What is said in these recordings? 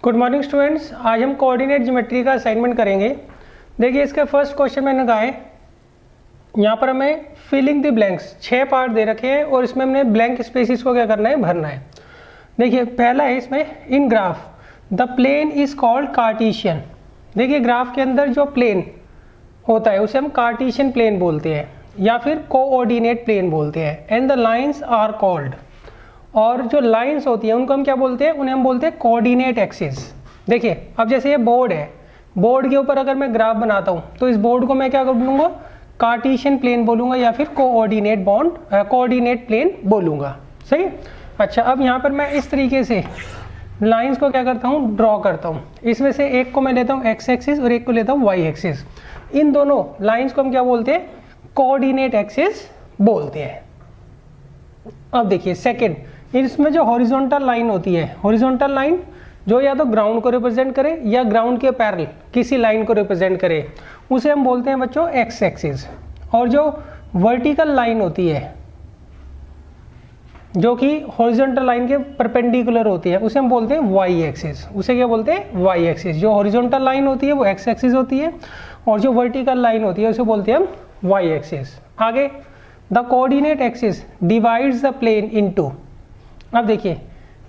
Good morning students, आज हम coordinate geometry का असाइनमेंट करेंगे। देखिए इसका फर्स्ट क्वेश्चन मैंने कहा है, यहाँ पर हमें फिलिंग द ब्लैंक्स 6 पार्ट दे रखे हैं और इसमें हमने ब्लैंक स्पेसिस को क्या करना है, भरना है। देखिए पहला है इसमें, in graph the plane is called Cartesian. देखिए ग्राफ के अंदर जो प्लेन होता है उसे हम कार्टेशियन प्लेन बोलते हैं या फिर कोऑर्डिनेट प्लेन बोलते हैं। And the lines are called, और जो लाइंस होती है उनको हम क्या बोलते हैं, उन्हें हम बोलते हैं कोऑर्डिनेट एक्सिस। देखिए अब जैसे ये बोर्ड है, बोर्ड के ऊपर अगर मैं ग्राफ बनाता हूँ तो इस बोर्ड को मैं क्या बोलूँगा, कार्टेशियन प्लेन बोलूँगा या फिर कोऑर्डिनेट प्लेन बोलूँगा। सही। अच्छा अब यहाँ पर मैं इस तरीके से लाइंस को क्या करता हूँ, ड्रॉ करता हूँ। इसमें से एक को मैं लेता हूँ एक्स एक्सिस और एक को लेता हूँ वाई एक्सिस। इन दोनों लाइंस को हम क्या बोलते हैं, कोऑर्डिनेट एक्सिस बोलते हैं। अब देखिए सेकंड, इसमें जो हॉरिजॉन्टल लाइन होती है, हॉरिजॉन्टल लाइन जो या तो ग्राउंड को रिप्रेजेंट करे या ग्राउंड के पैरेलल किसी लाइन को रिप्रेजेंट करे, उसे हम बोलते हैं बच्चों एक्स एक्सिस। और जो वर्टिकल लाइन होती है जो कि हॉरिजॉन्टल लाइन के परपेंडिकुलर होती है, उसे हम बोलते हैं वाई एक्सिस। उसे क्या बोलते हैं, वाई एक्सिस। जो हॉरिजॉन्टल लाइन होती है वो एक्स एक्सिस होती है और जो वर्टिकल लाइन होती है उसे बोलते हैं हम वाई एक्सिस। आगे, the coordinate axis divides the plane into. अब देखिए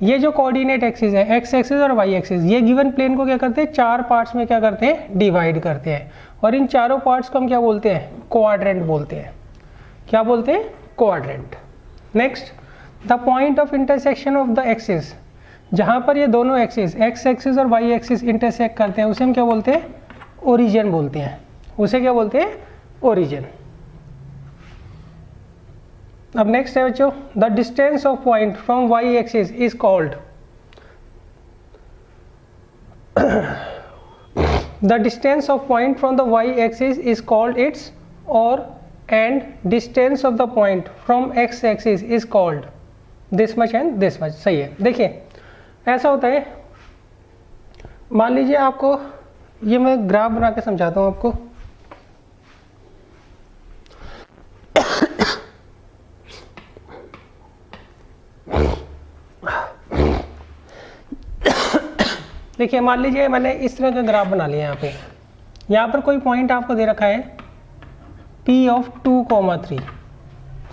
ये जो कोऑर्डिनेट एक्सिस है, एक्स एक्सिस और वाई एक्सिस, ये गिवन प्लेन को क्या करते हैं, 4 पार्ट्स में क्या करते हैं, डिवाइड करते हैं। और इन चारों पार्ट्स को हम क्या बोलते हैं, क्वाड्रेंट बोलते हैं। क्या बोलते हैं, quadrant. Next, the point of intersection of the axis, जहां पर ये दोनों एक्सिस एक्स एक्सिस और वाई एक्सिस इंटरसेक्ट करते हैं उसे हम क्या बोलते हैं, ओरिजिन बोलते हैं। उसे क्या बोलते हैं, ओरिजिन। अब नेक्स्ट है बच्चों, the distance of point from Y axis is called, the distance of point from the Y axis is called its, और and distance of the point from x axis is called this much and this much. सही है। देखिए ऐसा होता है, मान लीजिए आपको ये मैं ग्राफ बना के समझाता हूँ आपको। देखिए मान लीजिए मैंने इस तरह का ग्राफ बना लिया। यहाँ पर कोई पॉइंट आपको दे रखा है P ऑफ 2,3।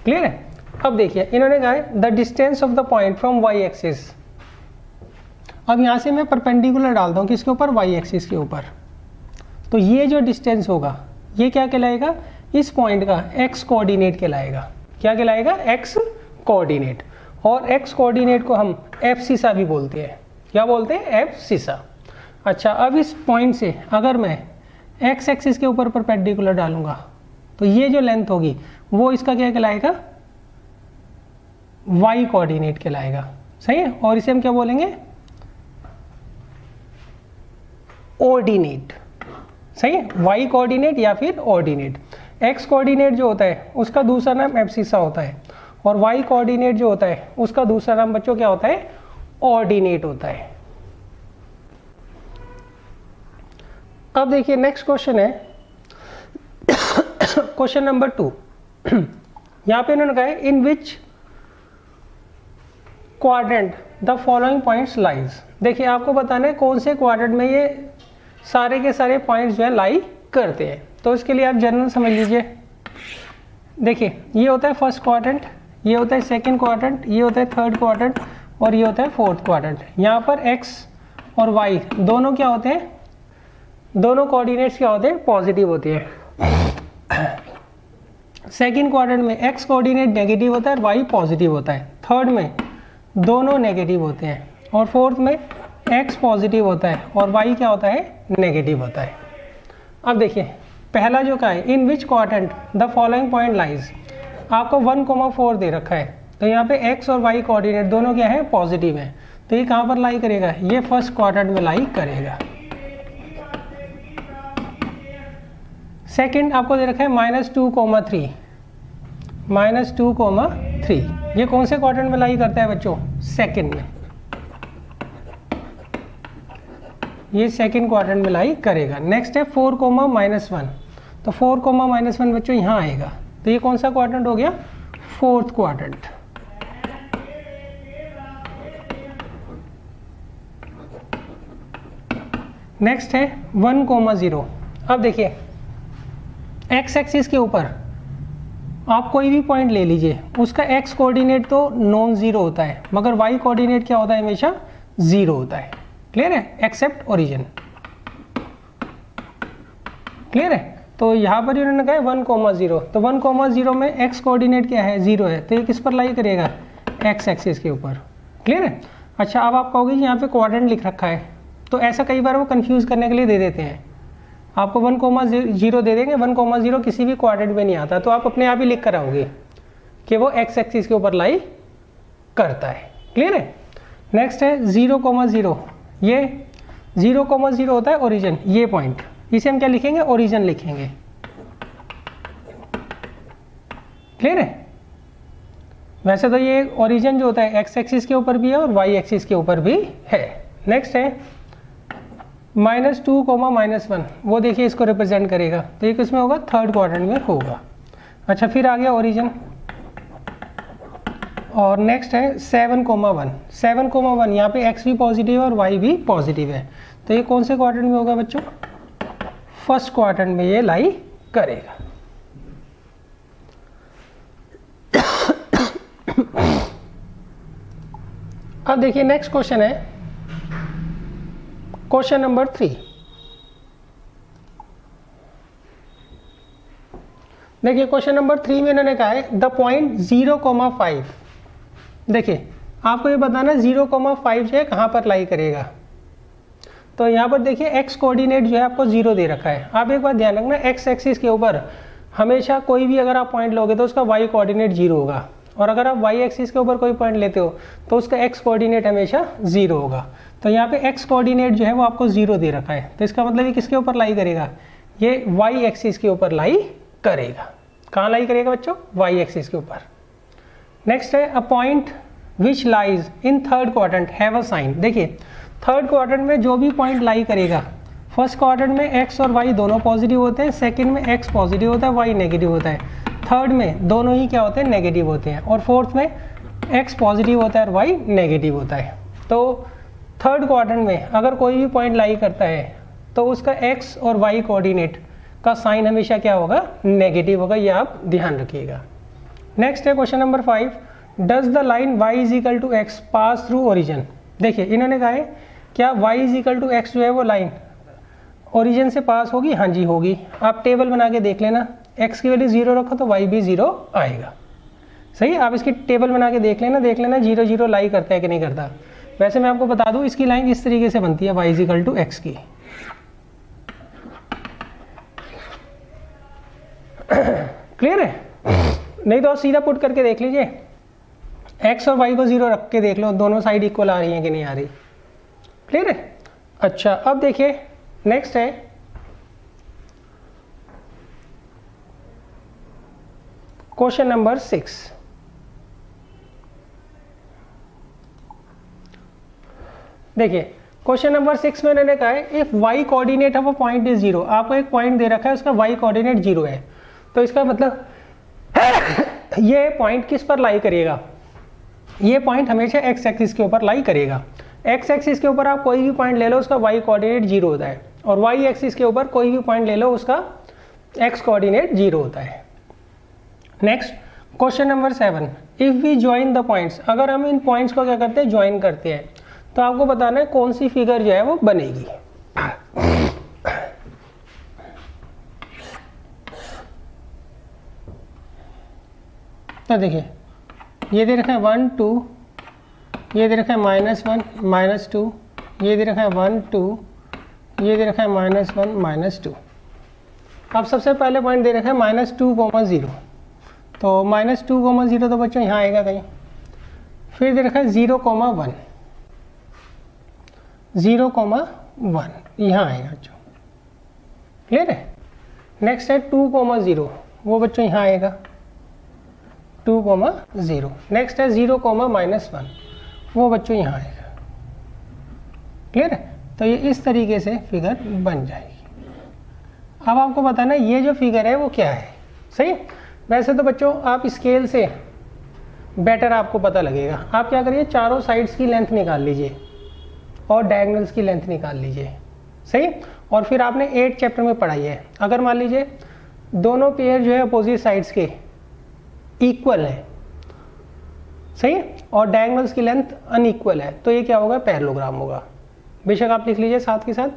क्लियर है। अब देखिए इन्होंने कहा है the distance of the point from Y axis. अब यहाँ से मैं परपेंडिकुलर डालता हूँ किसके ऊपर, वाई एक्सिस के ऊपर। तो ये जो डिस्टेंस होगा ये क्या कहलाएगा, इस पॉइंट का एक्स कोऑर्डिनेट कहलाएगा। क्या कहलाएगा, एक्स कोऑर्डिनेट। और एक्स कोऑर्डिनेट को हम एफ सीसा भी बोलते हैं। क्या बोलते हैं, एफ सीसा। अच्छा अब इस पॉइंट से अगर मैं एक्स एक्सिस के ऊपर परपेंडिकुलर डालूंगा तो ये जो लेंथ होगी वो इसका क्या कहलाएगा, वाई कोऑर्डिनेट कहलाएगा। सही है। और इसे हम क्या बोलेंगे, ऑर्डिनेट। सही है। वाई कोऑर्डिनेट या फिर ऑर्डिनेट। एक्स कोऑर्डिनेट जो होता है उसका दूसरा नाम एब्सिसा होता है और वाई कोऑर्डिनेट जो होता है उसका दूसरा नाम बच्चों क्या होता है, ऑर्डिनेट होता है। अब देखिए नेक्स्ट क्वेश्चन है क्वेश्चन नंबर 2। यहां पे इन्होंने कहा है in which quadrant the following points lies. देखिए आपको बताना है कौन से क्वाड्रेंट में ये सारे के सारे पॉइंट्स जो है लाई करते हैं। तो इसके लिए आप जनरल समझ लीजिए। देखिए ये होता है फर्स्ट क्वाड्रेंट, ये होता है सेकंड क्वाड्रेंट, ये होता है थर्ड क्वाड्रेंट और ये होता है फोर्थ क्वाड्रेंट। यहाँ पर एक्स और वाई दोनों क्या होते हैं, दोनों कोऑर्डिनेट्स क्या होते हैं, पॉजिटिव होते हैं। सेकंड क्वाड्रेंट में एक्स कोऑर्डिनेट नेगेटिव होता है और वाई पॉजिटिव होता है। थर्ड में दोनों नेगेटिव होते हैं और फोर्थ में एक्स पॉजिटिव होता है और वाई क्या होता है, नेगेटिव होता है। अब देखिए पहला जो का है, in which quadrant the following point lies. आपको 1,4 दे रखा है तो यहाँ पे एक्स और वाई कोऑर्डिनेट दोनों क्या है, पॉजिटिव है। तो ये कहाँ पर लाई करेगा, ये फर्स्ट क्वाड्रेंट में लाई करेगा। सेकंड आपको दे रखा है -2,3, -2,3। ये कौन से क्वाड्रेंट में लाई करता है बच्चों, सेकंड में। ये सेकंड क्वाड्रेंट में लाई करेगा। नेक्स्ट है 4,-1, तो 4,-1 बच्चों यहाँ आएगा। तो ये कौन सा क्वाड्रेंट हो गया, फोर्थ क्वाड्रेंट। नेक्स्ट है 1,0। अब देखिए एक्स एक्सिस के ऊपर आप कोई भी पॉइंट ले लीजिए, उसका एक्स कोऑर्डिनेट तो नॉन जीरो होता है, मगर वाई कोऑर्डिनेट क्या होता है, हमेशा जीरो होता है। क्लियर है, एक्सेप्ट ओरिजिन। क्लियर है, तो यहाँ पर इन्होंने कहा है 1,0, तो 1,0 में एक्स कोऑर्डिनेट क्या है, जीरो है, तो ये किस पर लाई करेगा, एक्स एक्सिस के ऊपर। क्लियर है। अच्छा, अब आप कहोगे यहाँ पे क्वाड्रेंट लिख रखा है, तो ऐसा कई बार वो कंफ्यूज करने के लिए दे देते हैं, आपको 1,0 दे देंगे, 1,0 किसी भी क्वाड्रेंट में नहीं आता, तो आप अपने आप ही लिख कर आओगे कि वो एक्स एक्सिस के ऊपर लाई करता है। क्लियर है। नेक्स्ट है 0,0, ये 0,0 होता है ओरिजिन, ये पॉइंट, इसे हम क्या लिखेंगे, ओरिजिन लिखेंगे। क्लियर है। वैसे तो ये ओरिजिन जो होता है एक्स एक्सिस के ऊपर भी है और वाई एक्सिस के ऊपर भी है। नेक्स्ट है -2, -1, वो देखिए इसको रिप्रेजेंट करेगा, तो ये किसमें होगा, थर्ड क्वाड्रेंट में होगा। अच्छा, फिर आ गया ओरिजिन। और नेक्स्ट है 7,1, 7,1, यहाँ पे x भी पॉजिटिव है और y भी पॉजिटिव है, तो ये कौन से क्वाड्रेंट में होगा बच्चों, फर्स्ट क्वाड्रेंट में ये लाई करेगा। अब देखिए नेक्स्ट क्वेश्चन है क्वेश्चन नंबर 3। देखिए क्वेश्चन नंबर 3 में इन्होंने कहा है द पॉइंट 0,5। देखिए आपको ये बताना 0,5 जो है कहाँ पर लाई करेगा। तो यहाँ पर देखिए एक्स कोऑर्डिनेट जो है आपको 0 दे रखा है। आप एक बात ध्यान रखना, एक्स एक्सिस के ऊपर हमेशा कोई भी अगर आप पॉइंट लोगे तो उसका वाई कोऑर्डिनेट 0 होगा, और अगर आप वाई एक्सिस के ऊपर कोई पॉइंट लेते हो तो उसका एक्स कोऑर्डिनेट हमेशा 0 होगा। तो यहाँ पे एक्स कोऑर्डिनेट जो है वो आपको 0 दे रखा है, तो इसका मतलब ये किसके ऊपर लाई करेगा, ये वाई एक्सिस के ऊपर लाई करेगा। कहाँ लाई करेगा बच्चों, वाई एक्सिस के ऊपर। नेक्स्ट है a point which lies in third quadrant have a sign. देखिए थर्ड क्वाड्रेंट में जो भी पॉइंट लाई करेगा, फर्स्ट क्वाड्रेंट में एक्स और वाई दोनों पॉजिटिव होते हैं, सेकंड में एक्स पॉजिटिव होता है, वाई नेगेटिव होता है, थर्ड में दोनों ही क्या होते हैं, नेगेटिव होते हैं, और फोर्थ में एक्स पॉजिटिव होता है और वाई नेगेटिव होता है। तो थर्ड क्वाड्रेंट में अगर कोई भी पॉइंट लाई करता है तो उसका एक्स और वाई कोऑर्डिनेट का साइन हमेशा क्या होगा, नेगेटिव होगा, ये आप ध्यान रखिएगा। नेक्स्ट है question number 5, does the line y is equal to X pass through origin. देखिए इन्होंने कहा है क्या y is equal to X जो है वो लाइन ओरिजिन से पास होगी, हाँ जी होगी। आप टेबल बना के देख लेना, x की वैल्यू 0 रखो तो y भी 0 आएगा। सही, आप इसकी टेबल बना के देख लेना 0 0 लाई करता है कि नहीं करता। वैसे मैं आपको बता दूं इसकी लाइन इस तरीके से बनती है y is equal to X की। क्लियर है, नहीं तो आप सीधा पुट करके देख लीजिए, x और y को 0 रख के देख लो दोनों साइड इक्वल आ रही हैं कि नहीं आ रही। क्लियर है। अच्छा अब देखिए नेक्स्ट है क्वेश्चन नंबर 6। देखिए क्वेश्चन नंबर 6 में उन्होंने कहा है if y coordinate of a point is 0। आपको एक पॉइंट दे रखा है, उसका y कोऑर्डिनेट 0 है, तो इसका मतलब ये पॉइंट किस पर लाई करेगा, ये पॉइंट हमेशा x एक्सिस के ऊपर लाई करेगा। x एक्सिस के ऊपर आप कोई भी पॉइंट ले लो उसका y कोऑर्डिनेट 0 होता है, और y एक्सिस के ऊपर कोई भी पॉइंट ले लो उसका x कोऑर्डिनेट 0 होता है। Next question number 7, if we join the points. अगर हम इन पॉइंट्स को क्या करते हैं, ज्वाइन करते हैं, तो आपको बताना है कौन सी फिगर जो है वो बनेगी। तो देखिए ये दे रखा है 1 2, ये दे रखा है -1 -2, ये दे रखा है 1 2, ये दे रखा है -1 -2। अब सबसे पहले पॉइंट दे रखा है -2,0, तो -2,0 तो बच्चों यहाँ आएगा कहीं। फिर दे रखा है 0,1, 0,1 यहाँ आएगा बच्चों। क्लियर है। नेक्स्ट है 2,0, वो बच्चों यहाँ आएगा 2,0। नेक्स्ट है 0,-1, वो बच्चों यहाँ आएगा। क्लियर है। तो ये इस तरीके से फिगर बन जाएगी। अब आपको बताना ये जो फिगर है वो क्या है। सही। वैसे तो बच्चों आप स्केल से बेटर आपको पता लगेगा। आप क्या करिए, चारों साइड्स की लेंथ निकाल लीजिए और डायगोनल्स की लेंथ निकाल लीजिए। सही। और फिर आपने 8 चैप्टर में पढ़ाई है, अगर मान लीजिए दोनों पेयर जो है अपोजिट साइड्स के इक्वल है, सही, और डायगोनल्स की लेंथ अनइक्वल है, तो ये क्या होगा, पैरेललोग्राम होगा। बेशक आप लिख लीजिए साथ के साथ।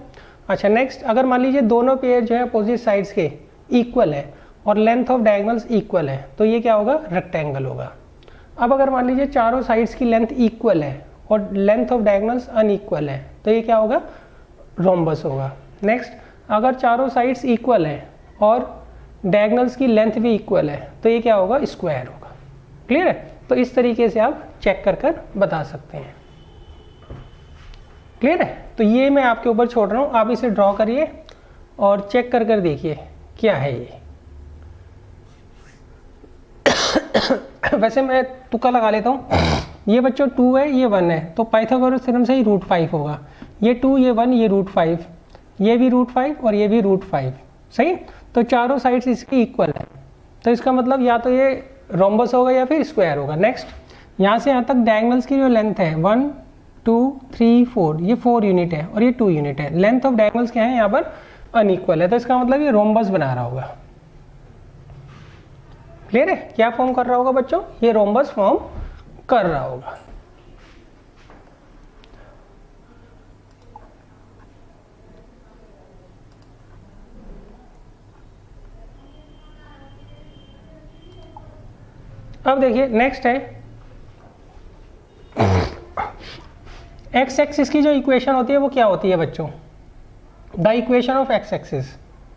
अच्छा नेक्स्ट, अगर मान लीजिए दोनों पेयर जो है अपोजिट साइड्स के इक्वल है और लेंथ ऑफ डायगोनल्स इक्वल है, तो ये क्या होगा, रेक्टेंगल होगा। अब अगर मान लीजिए चारों साइड्स की लेंथ इक्वल है और लेंथ ऑफ डायगोनल्स अनइक्वल है, तो ये क्या होगा, रोम्बस होगा। नेक्स्ट, अगर चारों साइड्स इक्वल है और डायगोनल्स की लेंथ भी इक्वल है, तो ये क्या होगा, स्क्वायर होगा। क्लियर है। तो इस तरीके से आप चेक कर कर बता सकते हैं। क्लियर है। तो ये मैं आपके ऊपर छोड़ रहा हूँ, आप इसे ड्रॉ करिए और चेक कर कर देखिए क्या है ये। वैसे मैं तुक्का लगा लेता हूँ, ये बच्चों 2 है, ये 1 है, तो पाइथागोरस थ्योरम से ही √5 होगा। ये 2, ये 1, ये √5, ये भी √5 और ये भी √5, सही। तो चारों साइड्स इसकी इक्वल है, तो इसका मतलब या तो ये रोम्बस होगा या फिर स्क्वायर होगा। नेक्स्ट, यहाँ से यहाँ तक डायगोनल्स की जो लेंथ है 1 2 3 4, ये 4 यूनिट है और ये 2 यूनिट है। लेंथ ऑफ डायगोनल्स क्या है, यहाँ पर अनइक्वल है, तो इसका मतलब ये रोम्बस बना रहा होगा। क्लियर है। क्या फॉर्म कर रहा होगा बच्चों, ये रोम्बस फॉर्म कर रहा होगा। अब देखिए नेक्स्ट है एक्स एक्सिस की जो इक्वेशन होती है वो क्या होती है बच्चों, the equation of x axis.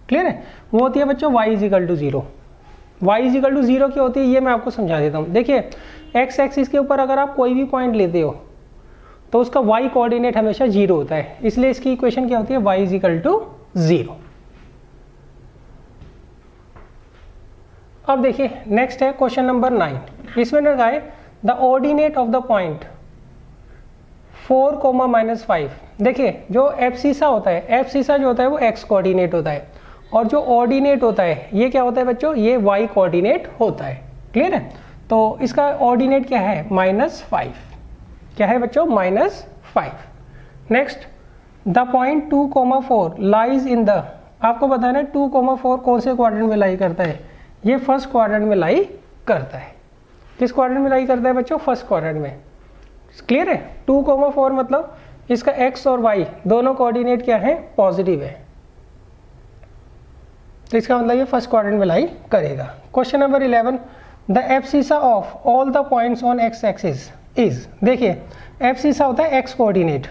Clear है। वो होती है बच्चों y = 0। y = 0 क्या होती है, ये मैं आपको समझा देता हूँ। देखिए एक्स एक्सिस के ऊपर अगर आप कोई भी पॉइंट लेते हो तो उसका y कोऑर्डिनेट हमेशा 0 होता है, इसलिए इसकी इक्वेशन क्या होती है, y = 0। अब देखिए नेक्स्ट है क्वेश्चन नंबर 9। इसमें लिखा है the ordinate of the point 4, -5। देखिए जो एब्सिसा होता है, एब्सिसा जो होता है वो एक्स कोऑर्डिनेट होता है, और जो ऑर्डिनेट होता है ये क्या होता है बच्चों, ये वाई कोऑर्डिनेट होता है। क्लियर है। तो इसका ऑर्डिनेट क्या है, -5। क्या है बच्चों, -5। Next, the point 2, 4 lies in the, आपको बताना है 2, 4 कौन से क्वाड्रेंट में लाई करता है, ये फर्स्ट क्वाड्रेंट में लाई करता है। किस क्वाड्रेंट में लाई करता है बच्चों, फर्स्ट क्वाड्रेंट में। क्लियर है। 2, 4 मतलब इसका x और y दोनों कोऑर्डिनेट क्या है, पॉजिटिव है, तो इसका मतलब ये फर्स्ट क्वाड्रेंट में लाई करेगा। Question number 11, the abscissa of all the points on X axis is. देखिए एब्सिसा होता है एक्स कोऑर्डिनेट,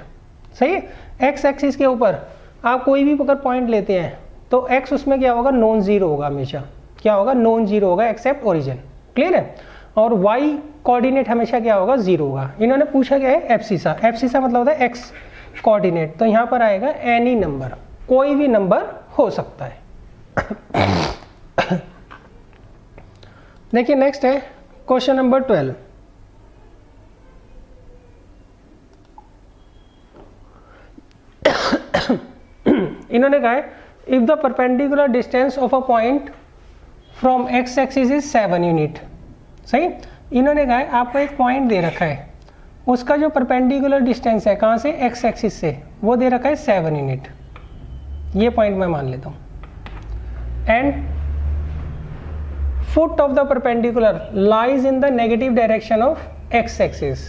सही है। एक्स एक्सिस के ऊपर आप कोई भी अगर पॉइंट लेते हैं तो एक्स उसमें क्या होगा, नॉन जीरो होगा हमेशा। क्या होगा, नॉन जीरो होगा एक्सेप्ट ओरिजिन। क्लियर है। और y कोऑर्डिनेट हमेशा क्या होगा, 0 होगा। इन्होंने पूछा क्या है, एब्सिसा। एब्सिसा मतलब होता है एक्स कोऑर्डिनेट, तो यहाँ पर आएगा एनी नंबर, कोई भी नंबर हो सकता है। देखिए नेक्स्ट है क्वेश्चन नंबर 12। इन्होंने कहा है if the perpendicular distance of a point from x axis is 7 unit. सही। इन्होंने कहा है आपको एक पॉइंट दे रखा है, उसका जो परपेंडिकुलर डिस्टेंस है कहाँ से, एक्स एक्सिस से, वो दे रखा है 7 यूनिट। ये पॉइंट मैं मान लेता हूँ। And foot of the perpendicular lies in the negative direction of x axis.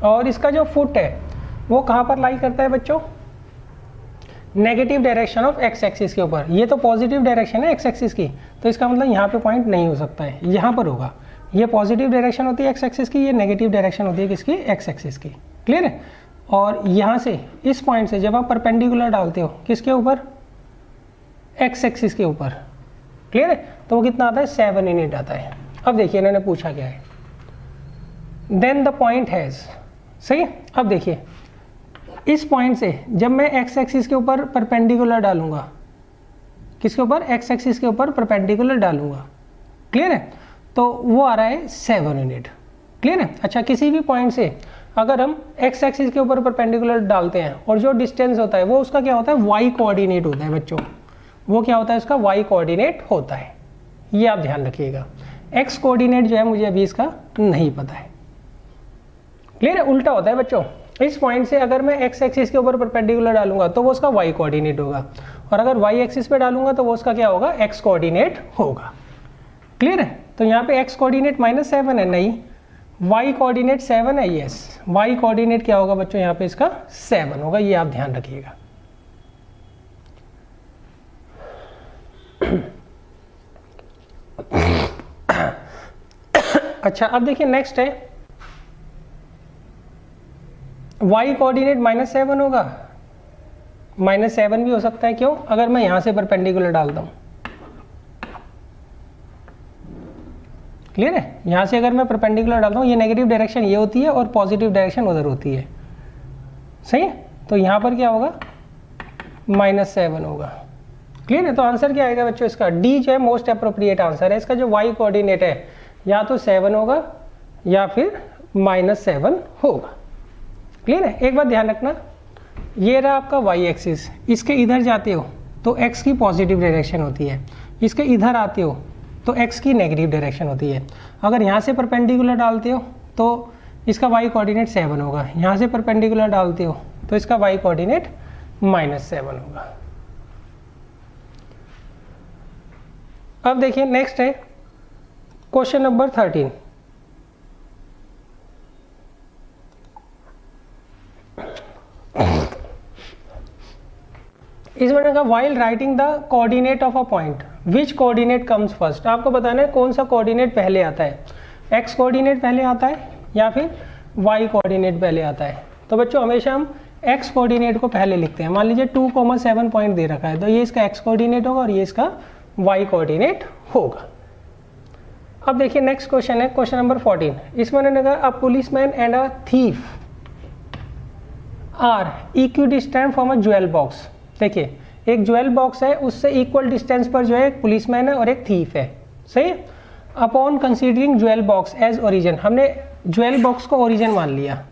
और इसका जो फुट है वो कहाँ पर लाई करता है बच्चों, negative direction of x axis के ऊपर। ये तो पॉजिटिव डायरेक्शन है एक्स एक्सिस की, तो इसका मतलब यहाँ पे पॉइंट नहीं हो सकता है, यहाँ पर होगा। ये पॉजिटिव डायरेक्शन होती है एक्स एक्सिस की, ये नेगेटिव डायरेक्शन होती है किसकी, एक्स एक्सिस की। क्लियर है। और यहाँ से इस पॉइंट से जब आप परपेंडिकुलर डालते हो किसके ऊपर, एक्स एक्सिस के ऊपर। क्लियर है। तो वो कितना आता है, 7 यूनिट आता है। अब देखिए इन्होंने पूछा क्या है, देन द पॉइंट हैज। सही। अब देखिए इस पॉइंट से जब मैं एक्स एक्सिस के ऊपर परपेंडिकुलर डालूंगा, किसके ऊपर, एक्स एक्सिस के ऊपर परपेंडिकुलर डालूंगा। क्लियर है। तो वो आ रहा है 7 यूनिट। क्लियर है। अच्छा, किसी भी पॉइंट से अगर हम एक्स एक्सिस के ऊपर परपेंडिकुलर डालते हैं और जो डिस्टेंस होता है वो उसका क्या होता है, वाई कोऑर्डिनेट होता है बच्चों। वो क्या होता है, उसका वाई कोऑर्डिनेट होता है। ये आप ध्यान रखिएगा। एक्स कोऑर्डिनेट जो है मुझे अभी इसका नहीं पता है। क्लियर है। उल्टा होता है बच्चों, इस पॉइंट से अगर मैं एक्स एक्सिस के ऊपर परपेंडिकुलर डालूंगा तो वो उसका वाई कोऑर्डिनेट होगा, और अगर वाई एक्सिस पे डालूंगा तो वो उसका क्या होगा, एक्स कोऑर्डिनेट होगा। क्लियर है? तो यहाँ पे एक्स कोऑर्डिनेट -7 है, नहीं, वाई कोऑर्डिनेट 7 है, यस, वाई कोऑर्डिनेट क्या होगा बच्चों यहाँ पे इसका 7 होगा, ये आप ध्यान रखिएगा। अच्छा अब देखिए नेक्स्ट है, y कोऑर्डिनेट -7 होगा, -7 भी हो सकता है, क्यों, अगर मैं यहां से परपेंडिकुलर डालता हूं। क्लियर है? यहां से अगर मैं परपेंडिकुलर डालता हूं, ये नेगेटिव डायरेक्शन ये होती है और पॉजिटिव डायरेक्शन उधर होती है, सही है? तो यहां पर क्या होगा, -7 होगा। क्लियर है? तो आंसर क्या आएगा बच्चों इसका, डी जो है मोस्ट अप्रोप्रिएट आंसर है। इसका जो y कोऑर्डिनेट है या तो 7 होगा या फिर -7 होगा। क्लियर है? एक बात ध्यान रखना, ये रहा आपका y एक्सिस, इसके इधर जाते हो तो x की पॉजिटिव डायरेक्शन होती है, इसके इधर आते हो तो x की नेगेटिव डायरेक्शन होती है। अगर यहाँ से परपेंडिकुलर डालते हो तो इसका y कोऑर्डिनेट 7 होगा, यहाँ से परपेंडिकुलर डालते हो तो इसका y कोऑर्डिनेट -7 होगा। अब देखिए नेक्स्ट है क्वेश्चन नंबर 13। इसमें का while writing the coordinate of a point which coordinate comes first, आपको बताना है कौन सा कोऑर्डिनेट पहले आता है, एक्स कोऑर्डिनेट पहले आता है या फिर वाई कोऑर्डिनेट पहले आता है। तो बच्चों हमेशा हम एक्स कोऑर्डिनेट को पहले लिखते हैं। मान लीजिए 2,7 पॉइंट दे रखा है, तो ये इसका एक्स कोऑर्डिनेट होगा और ये इसका वाई कोऑर्डिनेट होगा। अब देखिए नेक्स्ट क्वेश्चन है क्वेश्चन नंबर 14। इसमें उन्होंने कहा a policeman and a thief are equidistant from a jewel box. देखिए एक ज्वेल बॉक्स है, उससे इक्वल डिस्टेंस पर जो है एक पुलिसमैन है और एक थीफ है, सही। Upon considering jewel box as origin, हमने ज्वेल बॉक्स को ओरिजिन मान लिया,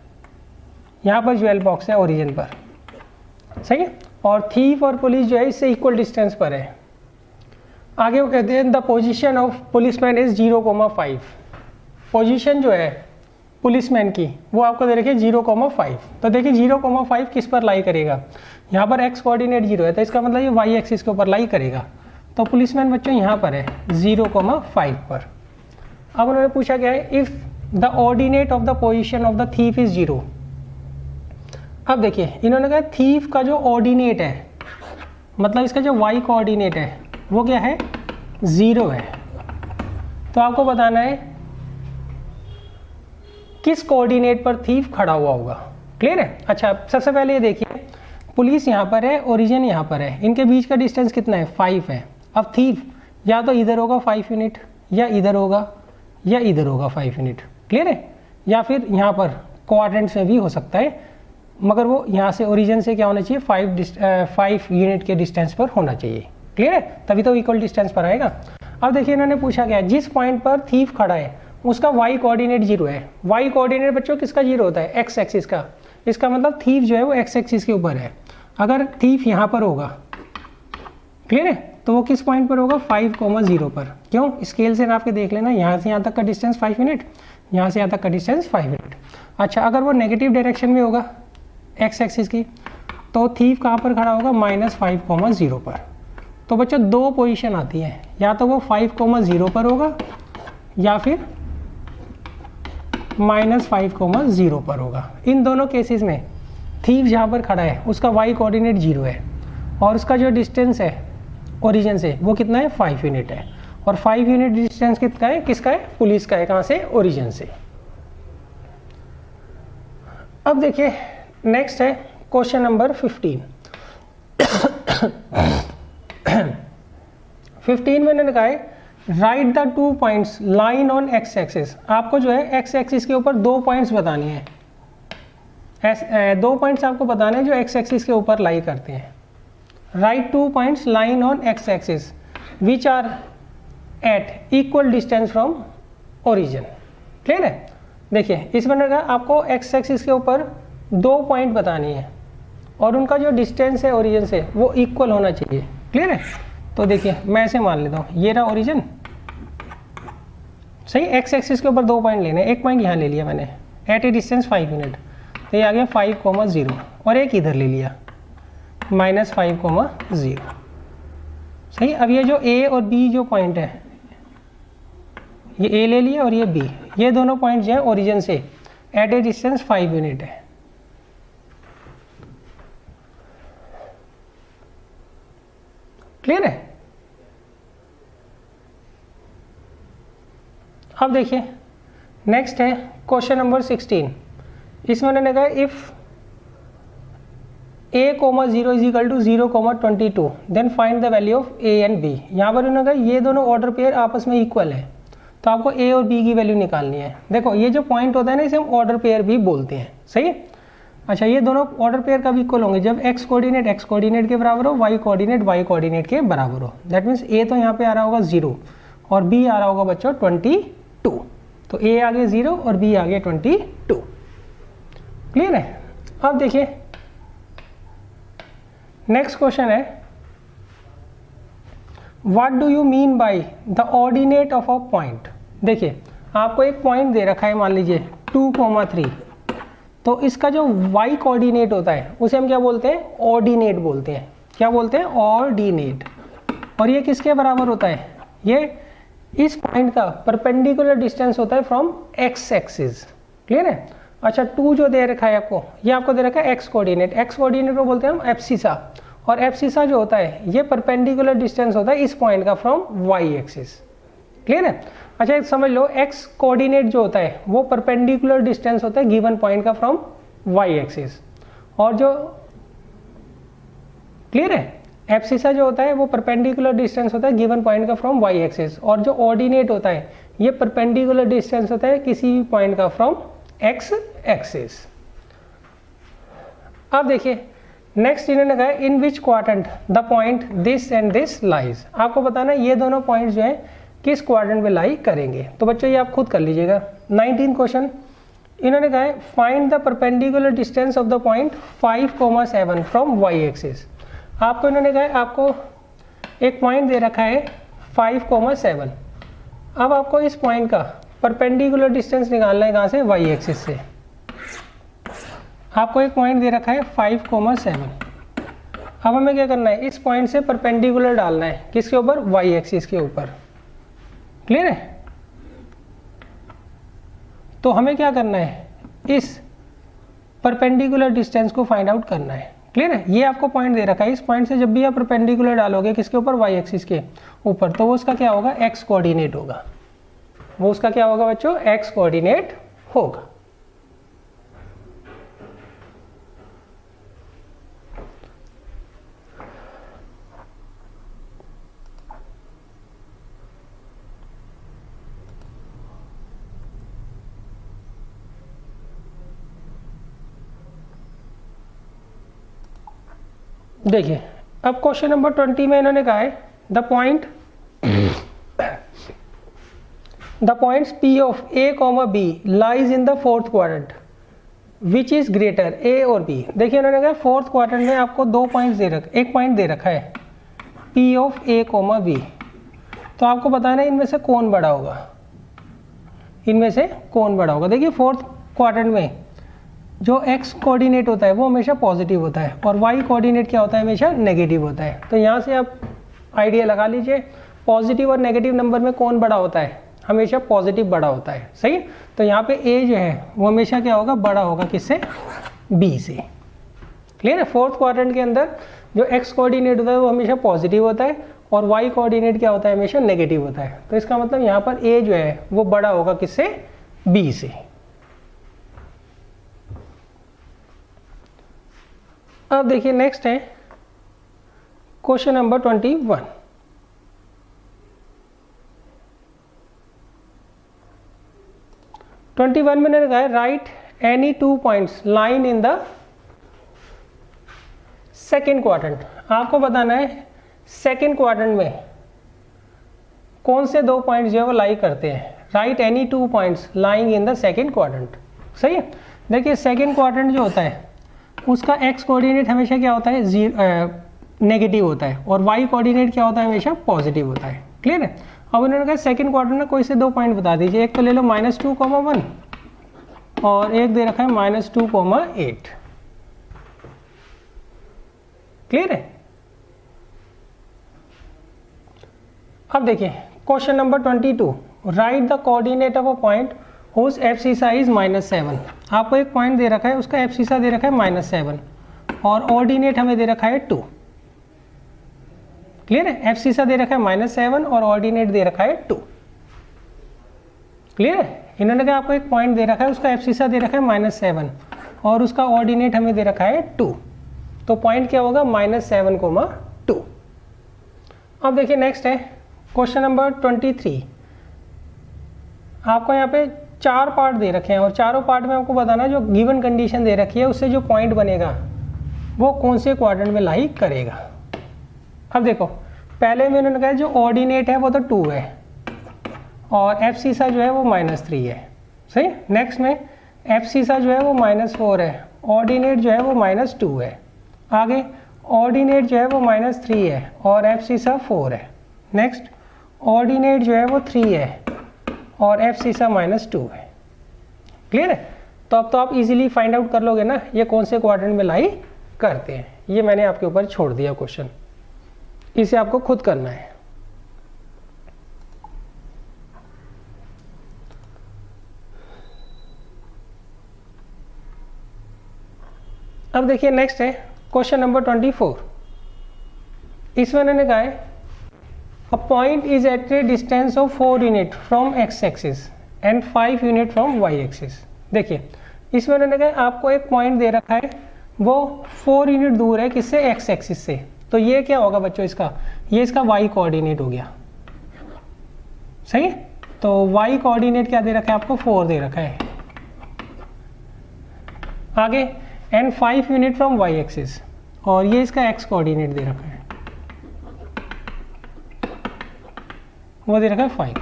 यहाँ पर ज्वेल बॉक्स है ओरिजिन पर, सही है, और थीफ और पुलिस जो है इससे इक्वल डिस्टेंस पर है। आगे वो कहते हैं the position of policeman is 0,5। Position जो है पुलिसमैन की वो आपको दे रखी है 0,5। तो देखिए 0,5 किस पर लाई करेगा, यहाँ पर एक्स कोऑर्डिनेट 0 है तो इसका मतलब ये वाई एक्सिस के ऊपर लाई करेगा। तो पुलिसमैन बच्चों यहाँ पर है 0,5 पर। अब उन्होंने पूछा क्या है, if the ordinate of the position of the thief is 0। अब देखिए इन्होंने कहा थीफ का जो ऑर्डिनेट है, मतलब इसका जो वाई कोऑर्डिनेट है वो क्या है, 0 है। तो आपको बताना है किस कोऑर्डिनेट पर थीफ खड़ा हुआ होगा। क्लियर है? अच्छा सबसे पहले ये देखिए, पुलिस यहाँ पर है, ओरिजिन यहाँ पर है, इनके बीच का डिस्टेंस कितना है, 5 है। अब थीफ या तो इधर होगा 5 यूनिट, या इधर होगा, या इधर होगा 5 यूनिट। क्लियर है? या फिर यहाँ पर क्वाड्रेंट्स में भी हो सकता है, मगर वो यहाँ से ओरिजिन से क्या होना चाहिए, 5 यूनिट के डिस्टेंस पर होना चाहिए। क्लियर है? तभी तो इक्वल डिस्टेंस पर आएगा। अब देखिए इन्होंने पूछा क्या, जिस पॉइंट पर थीफ खड़ा है उसका वाई कोऑर्डिनेट 0 है। वाई कोऑर्डिनेट बच्चों किसका 0 होता है, एक्स एक्सिस का। इसका मतलब थीफ जो है वो एक्स एक्सिस के ऊपर है। अगर थीफ यहाँ पर होगा, क्लियर है, तो वो किस पॉइंट पर होगा, 5,0 पर। क्यों, स्केल से नाप के देख लेना, यहाँ से यहाँ तक का डिस्टेंस 5 यूनिट, यहाँ से यहाँ तक का डिस्टेंस 5 यूनिट। अच्छा अगर वो नेगेटिव डायरेक्शन में होगा एक्स एक्सिस की, तो थीफ कहाँ पर खड़ा होगा, -5,0 पर। तो बच्चों दो पोजीशन आती है, या तो वो 5,0 पर होगा या फिर -5,0 पर होगा। इन दोनों केसेस में थीफ जहाँ पर खड़ा है उसका वाई कोऑर्डिनेट 0 है और उसका जो डिस्टेंस है ओरिजिन से वो कितना है, 5 यूनिट है। और 5 यूनिट डिस्टेंस कितना है, किसका है, पुलिस का है। कहाँ से, ओरिजिन से। अब देखिए नेक्स्ट है क्वेश्चन नंबर 15। 15 में उन्होंने कहा है right the 2 points line on X axis. आपको जो है एक्स एक्सिस के ऊपर 2 पॉइंट्स बताने हैं, 2 पॉइंट्स आपको बताने हैं जो एक्स एक्सिस के ऊपर लाई करते हैं। Write 2 points line on X axis which are at equal distance from origin. Clear है? देखिए इसमें आपको एक्स एक्सिस के ऊपर 2 पॉइंट बतानी है और उनका जो डिस्टेंस है ओरिजिन से वो इक्वल होना चाहिए। क्लियर है? तो देखिए मैं ऐसे मान लेता हूँ, ये रहा ओरिजिन, सही। एक्स एक्सिस के ऊपर 2 पॉइंट लेने, एक पॉइंट यहाँ ले लिया मैंने एट ए डिस्टेंस 5 यूनिट। तो ये आ गया 5,0 और एक इधर ले लिया -5,0। सही। अब ये जो ए और बी जो पॉइंट है, ये ए ले लिया और ये बी, ये दोनों पॉइंट जो है ओरिजिन से एट ए डिस्टेंस 5 यूनिट है। क्लियर है? अब देखिए नेक्स्ट है क्वेश्चन नंबर 16। इसमें उन्होंने कहा if a, 0 is equal to 0,22 then find the value of a and b। यहाँ पर उन्होंने कहा ये दोनों ऑर्डर पेयर आपस में इक्वल है, तो आपको a और b की वैल्यू निकालनी है। देखो ये जो पॉइंट होता है ना, इसे हम ऑर्डर पेयर भी बोलते हैं। सही। अच्छा, ये दोनों ऑर्डर पेयर कब इक्वल होंगे? जब x कोऑर्डिनेट के बराबर हो, y कोऑर्डिनेट के बराबर हो। दैट मीन्स a तो यहाँ पे आ रहा होगा 0 और b आ रहा होगा बच्चों 22। तो a आ गया 0 और b आ गया 22। क्लियर है? अब देखिए नेक्स्ट क्वेश्चन है what do you mean by the ordinate of a point. देखिए आपको एक पॉइंट दे रखा है, मान लीजिए 2,3, तो इसका जो y कोऑर्डिनेट होता है उसे हम क्या बोलते हैं? ऑर्डिनेट बोलते हैं। क्या बोलते हैं? ऑर्डिनेट। और ये किसके बराबर होता है? ये इस पॉइंट का परपेंडिकुलर डिस्टेंस होता है फ्रॉम x एक्सिस। क्लियर है? अच्छा, 2 जो दे रखा है आपको, ये आपको दे रखा है x कोऑर्डिनेट। x कोऑर्डिनेट को बोलते हैं हम एब्सिसा, और एब्सिसा जो होता है ये परपेंडिकुलर डिस्टेंस होता है इस पॉइंट का फ्रॉम y एक्सिस। क्लियर है? अच्छा, एक समझ लो x कोऑर्डिनेट जो होता है वो परपेंडिकुलर डिस्टेंस होता है गिवन पॉइंट का फ्रॉम y एक्सिस, और जो क्लियर है एब्सिसा जो होता है वो परपेंडिकुलर डिस्टेंस होता है गिवन पॉइंट का फ्रॉम y एक्सिस, और जो ऑर्डिनेट होता है ये परपेंडिकुलर डिस्टेंस होता है किसी भी पॉइंट का फ्रॉम x एक्सिस। अब देखिए नेक्स्ट इन्होंने कहा in which quadrant the point this and this lies. आपको बताना है ये दोनों पॉइंट जो है किस क्वाड्रेंट में लाई करेंगे। तो बच्चों ये आप खुद कर लीजिएगा। 19 क्वेश्चन इन्होंने कहा है find the perpendicular distance of the point 5,7 from y axis. आपको इन्होंने कहा है आपको एक पॉइंट दे रखा है 5,7। अब आपको इस पॉइंट का परपेंडिकुलर डिस्टेंस निकालना है कहाँ से? y एक्सिस से। आपको एक पॉइंट दे रखा है 5,7। अब हमें क्या करना है? इस पॉइंट से परपेंडिकुलर डालना है किसके ऊपर? y एक्सिस के ऊपर। क्लियर है? तो हमें क्या करना है? इस परपेंडिकुलर डिस्टेंस को फाइंड आउट करना है। क्लियर है? ये आपको पॉइंट दे रखा है, इस पॉइंट से जब भी आप परपेंडिकुलर डालोगे किसके ऊपर? y एक्सिस के ऊपर, तो वो उसका क्या होगा? x कोऑर्डिनेट होगा। वो उसका क्या होगा बच्चों? x कोऑर्डिनेट होगा। देखिए अब क्वेश्चन नंबर 20 में इन्होंने कहा है the points P of A, B lies in the fourth quadrant which is greater A और B। देखिए उन्होंने कहा फोर्थ क्वाड्रेंट में आपको दो पॉइंट्स दे रखे, एक पॉइंट दे रखा है P ऑफ A, B। तो आपको बताना है इनमें से कौन बड़ा होगा, इनमें से कौन बड़ा होगा। देखिए फोर्थ क्वाड्रेंट में जो x कोऑर्डिनेट होता है वो हमेशा पॉजिटिव होता है और y कोऑर्डिनेट क्या होता है? हमेशा नेगेटिव होता है। तो यहाँ से आप आइडिया लगा लीजिए पॉजिटिव और नेगेटिव नंबर में कौन बड़ा होता है? हमेशा पॉजिटिव बड़ा होता है। सही। तो यहाँ पे a जो है वो हमेशा क्या होगा? बड़ा होगा किससे? b से। क्लियर है? फोर्थ क्वाड्रेंट के अंदर जो x कोऑर्डिनेट होता है वो हमेशा पॉजिटिव होता है और y कोऑर्डिनेट क्या होता है? हमेशा नेगेटिव होता है। तो इसका मतलब यहाँ पर a जो है वो बड़ा होगा किससे? b से। अब देखिए नेक्स्ट है क्वेश्चन नंबर 21। में मैंने कहा है right any 2 points line in the second quadrant. आपको बताना है सेकेंड क्वाड्रेंट में कौन से दो पॉइंट्स जो है वो लाई करते हैं। Right any 2 points lying in the second quadrant. सही है? देखिए सेकेंड क्वाड्रेंट जो होता है उसका x कोऑर्डिनेट हमेशा क्या होता है? नेगेटिव होता है और y कोऑर्डिनेट क्या होता है? हमेशा पॉजिटिव होता है। क्लियर है? अब उन्होंने कहा सेकंड क्वाड्रेंट में कोई से दो पॉइंट बता दीजिए। एक तो ले लो -2, 1 और एक दे रखा है -2,8। क्लियर है। अब देखिए question number 22, write the coordinate of a point whose abscissa is -7। आपको एक पॉइंट दे रखा है, उसका एब्सिसा दे रखा है -7 और ऑर्डिनेट हमें दे रखा है 2। क्लियर है। एब्सिसा दे रखा है -7 और ऑर्डिनेट दे रखा है 2। क्लियर है। इन्होंने कहा आपको एक पॉइंट दे रखा है, उसका एब्सिसा दे रखा है -7 और उसका ऑर्डिनेट हमें दे रखा है 2। तो पॉइंट क्या होगा, -7,2। अब देखिए नेक्स्ट है क्वेश्चन नंबर 23। आपको यहाँ पे 4 पार्ट दे रखे हैं और चारों पार्ट में आपको बताना जो गिवन कंडीशन दे रखी है उससे जो पॉइंट बनेगा वो कौन से क्वाड्रेंट में लाई करेगा। अब देखो पहले में उन्होंने कहा जो ऑर्डिनेट है वो तो 2 है और एब्सिसा जो है वो -3 है। सही। नेक्स्ट में एब्सिसा जो है वो -4 है, ऑर्डिनेट जो है वो -2 है। आगे ऑर्डिनेट जो है वो -3 है और एब्सिसा 4 है। नेक्स्ट ऑर्डिनेट जो है वो 3 है और एब्सिसा -2 है। क्लियर है। तो अब तो आप इजीली फाइंड आउट कर लोगे ना ये कौन से क्वाड्रेंट में लाई करते हैं। ये मैंने आपके ऊपर छोड़ दिया क्वेश्चन, इसे आपको खुद करना है। अब देखिए नेक्स्ट है क्वेश्चन नंबर 24। इसमें उन्होंने कहा है a point is at a distance of 4 unit from x axis and 5 unit from Y axis. देखिए इसमें उन्होंने कहा आपको एक पॉइंट दे रखा है वो 4 यूनिट दूर है किससे, एक्स एक्सिस से। तो ये क्या होगा बच्चों, इसका ये इसका वाई कोऑर्डिनेट हो गया। सही है। तो वाई कोऑर्डिनेट क्या दे रखा है आपको, 4 दे रखा है। आगे and 5 unit from Y axis और ये इसका एक्स कोऑर्डिनेट दे रखा है, वो दे रखा है 5।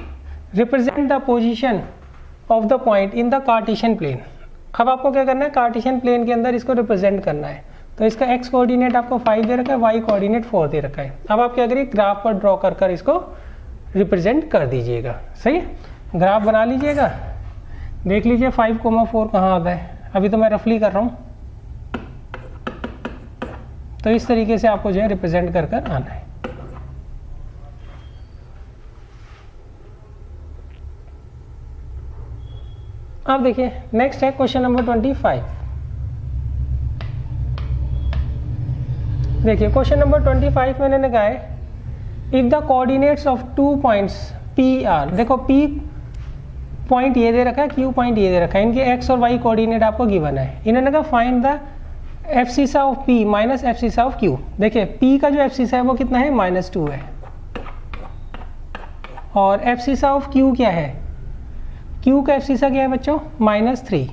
Represent the position of the point in the Cartesian plane. अब आपको क्या करना है, कार्टेशियन प्लेन के अंदर इसको रिप्रेजेंट करना है। तो इसका एक्स कोऑर्डिनेट आपको 5 दे रखा है, वाई कोऑर्डिनेट 4 दे रखा है। अब आप क्या करिए ग्राफ पर ड्रॉ कर कर इसको रिप्रेजेंट कर दीजिएगा। सही है। ग्राफ बना लीजिएगा, देख लीजिए 5,4 कहाँ आता है। अभी तो मैं रफली कर रहा हूँ, तो इस तरीके से आपको जो है रिप्रेजेंट कर कर आना है। अब देखिए नेक्स्ट है क्वेश्चन नंबर 25। देखिए क्वेश्चन नंबर 25 में इन्होंने कहा है if the coordinates of 2 points P R. देखो पी पॉइंट ये दे रखा है, क्यू पॉइंट ये दे रखा है, इनके एक्स और वाई कोऑर्डिनेट आपको गिवन है। इन्होंने कहा find the abscissa of P minus abscissa of Q. देखिए पी का जो एब्सिसा है वो कितना है, -2 है और एब्सिसा ऑफ क्यू क्या है, क्यू का एब्सिसा क्या है बच्चों, -3।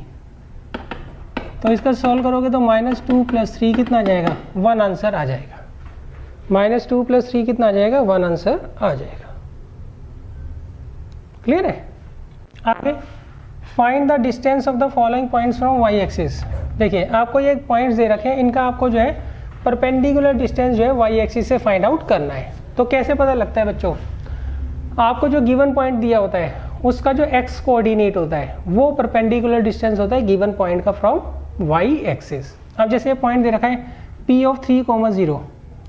तो इसका सॉल्व करोगे तो -2 + 3 कितना आ जाएगा, 1 आंसर आ जाएगा। -2 + 3 कितना आ जाएगा, 1 आंसर आ जाएगा। क्लियर है। आगे find the distance of the following points from Y axis. देखिए आपको ये पॉइंट्स दे रखे हैं, इनका आपको जो है परपेंडिकुलर डिस्टेंस जो है वाई एक्सिस से फाइंड आउट करना है। तो कैसे पता लगता है बच्चों, आपको जो गिवन पॉइंट दिया होता है उसका जो एक्स कोऑर्डिनेट होता है वो परपेंडिकुलर डिस्टेंस होता है गिवन पॉइंट का फ्रॉम वाई एक्सिस। अब जैसे ये पॉइंट दे रखा है P ऑफ 3,0,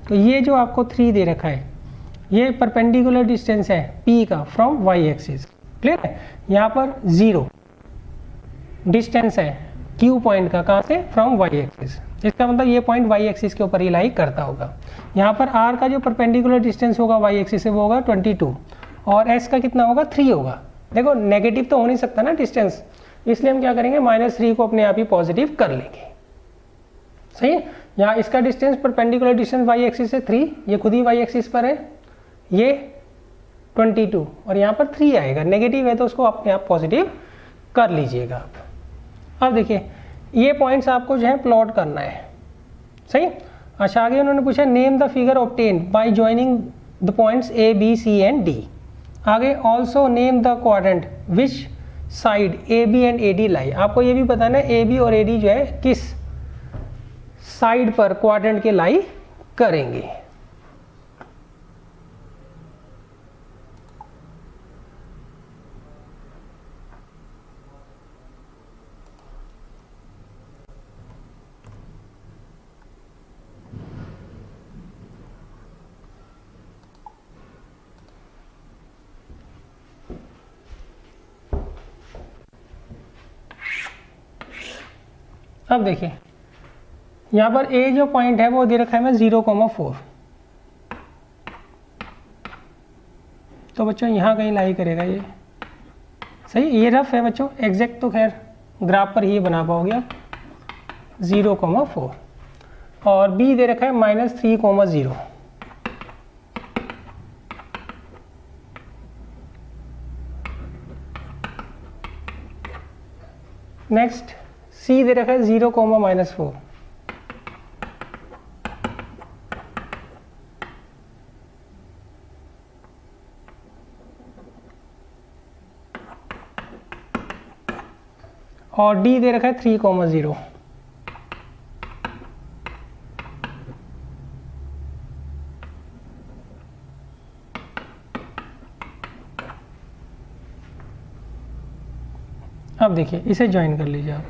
तो ये जो आपको 3 दे रखा है ये परपेंडिकुलर डिस्टेंस है P का फ्रॉम वाई एक्सिस। क्लियर है। यहाँ पर 0 डिस्टेंस है Q पॉइंट का, कहाँ से, फ्रॉम वाई एक्सिस। इसका मतलब ये पॉइंट वाई एक्सिस के ऊपर ही लाई करता होगा। यहाँ पर R का जो परपेंडिकुलर डिस्टेंस होगा वाई एक्सिस से वो होगा 22 और S का कितना होगा, 3 होगा। देखो नेगेटिव तो हो नहीं सकता ना डिस्टेंस, इसलिए हम क्या करेंगे -3 को अपने आप ही पॉजिटिव कर लेंगे। सही है। यहाँ इसका distance perpendicular distance y axis से 3, ये खुद ही वाई एक्सिस पर है, ये 22 और यहाँ पर 3 आएगा। नेगेटिव है तो उसको अपने आप पॉजिटिव कर लीजिएगा आप। अब देखिए ये पॉइंट्स आपको जो है प्लॉट करना है। सही। अच्छा आगे उन्होंने पूछा name the figure obtained by joining the points A, B, C and D। आगे also name the quadrant which side AB and AD लाई। आपको ये भी बताना है AB और AD जो है किस साइड पर क्वाड्रेंट के लाई करेंगे। अब देखिए यहाँ पर ए जो पॉइंट है वो दे रखा है मैं 0,4, तो बच्चों यहाँ कहीं लाई करेगा ये, सही। ये रफ है बच्चों, एग्जैक्ट तो खैर ग्राफ पर ही बना पाओगे आप। 0,4 और बी दे रखा है -3,0। नेक्स्ट सी दे रखा है 0,-4। और डी दे रखा है 3,0। अब देखिए इसे ज्वाइन कर लीजिए आप।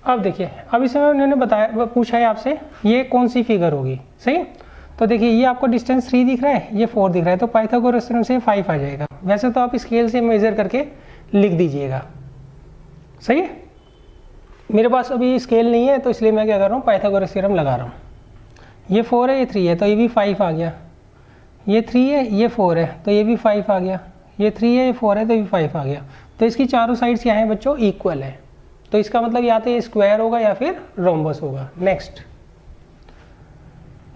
अब देखिए अब इसमें उन्होंने बताया, पूछा है आपसे ये कौन सी फिगर होगी, सही। तो देखिए ये आपको डिस्टेंस 3 दिख रहा है, ये 4 दिख रहा है, तो पाइथागोरस थ्योरम से 5 आ जाएगा। वैसे तो आप स्केल से मेजर करके लिख दीजिएगा, सही है। मेरे पास अभी स्केल नहीं है तो इसलिए मैं क्या कर रहा हूँ, पाइथागोरस थ्योरम लगा रहा हूँ। ये 4 है, ये 3 है, तो ये भी 5 आ गया। ये 3 है, ये 4 है, तो ये भी 5 आ गया। ये 3 है, ये 4 है, तो ये भी 5 आ गया। तो इसकी चारों साइड्स क्या है बच्चों, इक्वल है। तो इसका मतलब या तो ये स्क्वायर होगा या फिर रोम्बस होगा। नेक्स्ट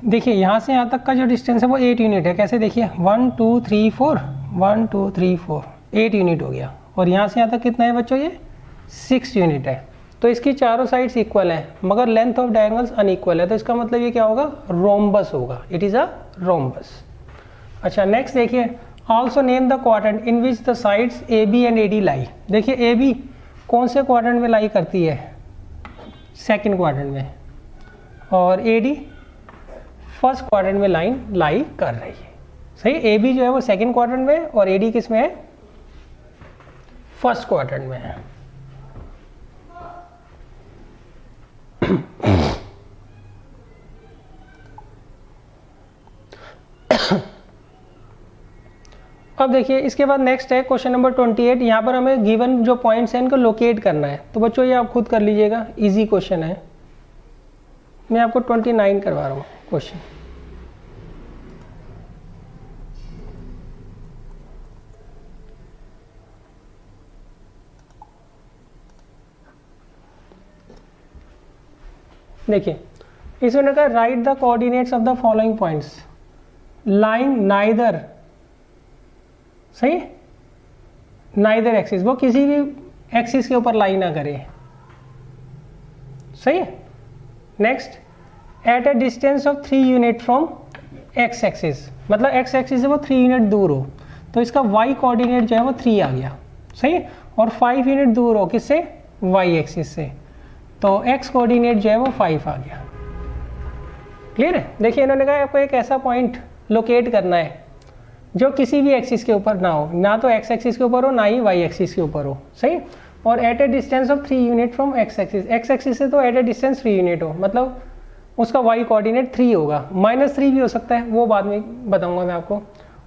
देखिए यहाँ से यहाँ तक का जो डिस्टेंस है वो 8 यूनिट है। कैसे देखिए 1 2 3 4 1 2 3 4 8 यूनिट हो गया। और यहाँ से यहाँ तक कितना है बच्चों, ये 6 यूनिट है। तो इसकी चारों साइड्स इक्वल है मगर लेंथ ऑफ डायगोनल्स अनइक्वल है, तो इसका मतलब ये क्या होगा, रोम्बस होगा। It is a rhombus. अच्छा नेक्स्ट देखिए, also name the quadrant in which the sides A B and A D lie. देखिए ए बी कौन से क्वाड्रेंट में लाई करती है, सेकंड क्वाड्रेंट में, और ए डी फर्स्ट क्वाड्रेंट में लाइन लाई कर रही है, सही। ए बी जो है वो सेकंड क्वाड्रेंट में और ए डी किस में है, फर्स्ट क्वाड्रेंट में है। अब देखिए इसके बाद नेक्स्ट है क्वेश्चन नंबर 28। यहाँ पर हमें गिवन जो पॉइंट्स हैं इनको लोकेट करना है। तो बच्चों ये आप खुद कर लीजिएगा, इजी क्वेश्चन है। मैं आपको 29 करवा रहा हूँ क्वेश्चन। देखिए इसमें कहा right the coordinates of the following points line neither, सही, नाइदर एक्सिस, वो किसी भी एक्सिस के ऊपर लाई ना करे, सही है। Next at a distance of 3 unit from x axis, मतलब एक्स एक्सिस से वो 3 यूनिट दूर हो, तो इसका वाई कोऑर्डिनेट जो है वो 3 आ गया, सही। और 5 यूनिट दूर हो किससे, वाई एक्सिस से, तो एक्स कोऑर्डिनेट जो है वो 5 आ गया। क्लियर है। देखिए इन्होंने कहा आपको एक ऐसा पॉइंट लोकेट करना है जो किसी भी एक्सिस के ऊपर ना हो, ना तो एक्स एक्सिस के ऊपर हो ना ही वाई एक्सिस के ऊपर हो, सही। और at a distance of 3 unit from x axis, x axis से तो एट ए डिस्टेंस 3 यूनिट हो, मतलब उसका वाई कोऑर्डिनेट 3 होगा, -3 भी हो सकता है, वो बाद में बताऊंगा मैं आपको।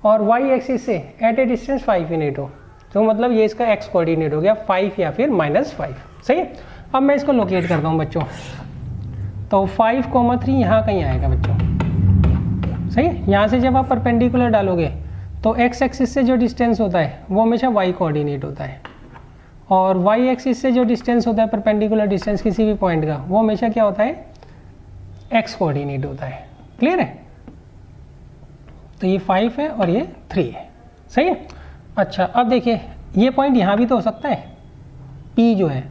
और वाई एक्सिस से एट ए डिस्टेंस 5 यूनिट हो, तो मतलब ये इसका एक्स कोऑर्डिनेट हो गया 5 या फिर -5, सही। अब मैं इसको लोकेट करता हूँ बच्चों, तो 5,3 यहाँ कहीं आएगा बच्चों, सही। यहाँ से जब आप परपेंडिकुलर डालोगे तो एक्स एक्सिस से जो डिस्टेंस होता है वो हमेशा वाई कोऑर्डिनेट होता है, और वाई एक्सिस से जो डिस्टेंस होता है परपेंडिकुलर डिस्टेंस किसी भी पॉइंट का, वो हमेशा क्या होता है, एक्स कोऑर्डिनेट होता है। क्लियर है। तो ये 5 है और ये 3 है, सही है। अच्छा अब देखिए ये पॉइंट यहाँ भी तो हो सकता है, P जो है,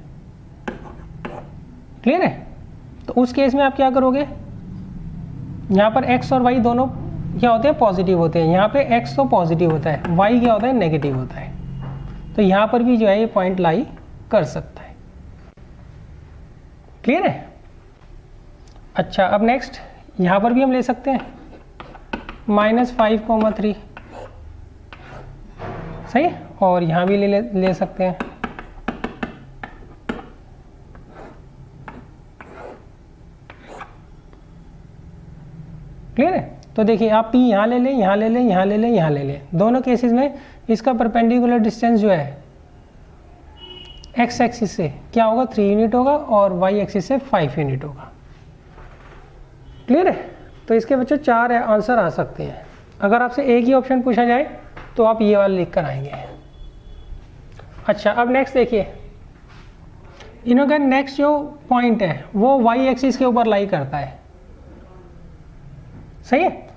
क्लियर है। तो उस केस में आप क्या करोगे, यहाँ पर x और y दोनों क्या होते हैं, पॉजिटिव होते हैं। यहाँ पे x तो पॉजिटिव होता है, y क्या होता है, नेगेटिव होता है। तो यहाँ पर भी जो है ये पॉइंट लाई कर सकता है। क्लियर है। अच्छा अब नेक्स्ट यहाँ पर भी हम ले सकते हैं -5,3, सही। और यहाँ भी ले सकते हैं, क्लियर है। तो देखिए आप P यहाँ ले लें, यहाँ ले लें, यहाँ ले लें, यहाँ ले लें, दोनों केसेस में इसका परपेंडिकुलर डिस्टेंस जो है x एक्सिस से क्या होगा 3 यूनिट होगा और y एक्सिस से 5 यूनिट होगा। क्लियर है? तो इसके बच्चों 4 आंसर आ सकते हैं। अगर आपसे एक ही ऑप्शन पूछा जाए तो आप ये वाला लिख कर आएंगे। अच्छा, अब नेक्स्ट देखिए, इन्हों का नेक्स्ट जो पॉइंट है वो y एक्सिस के ऊपर लाई करता है, सही है,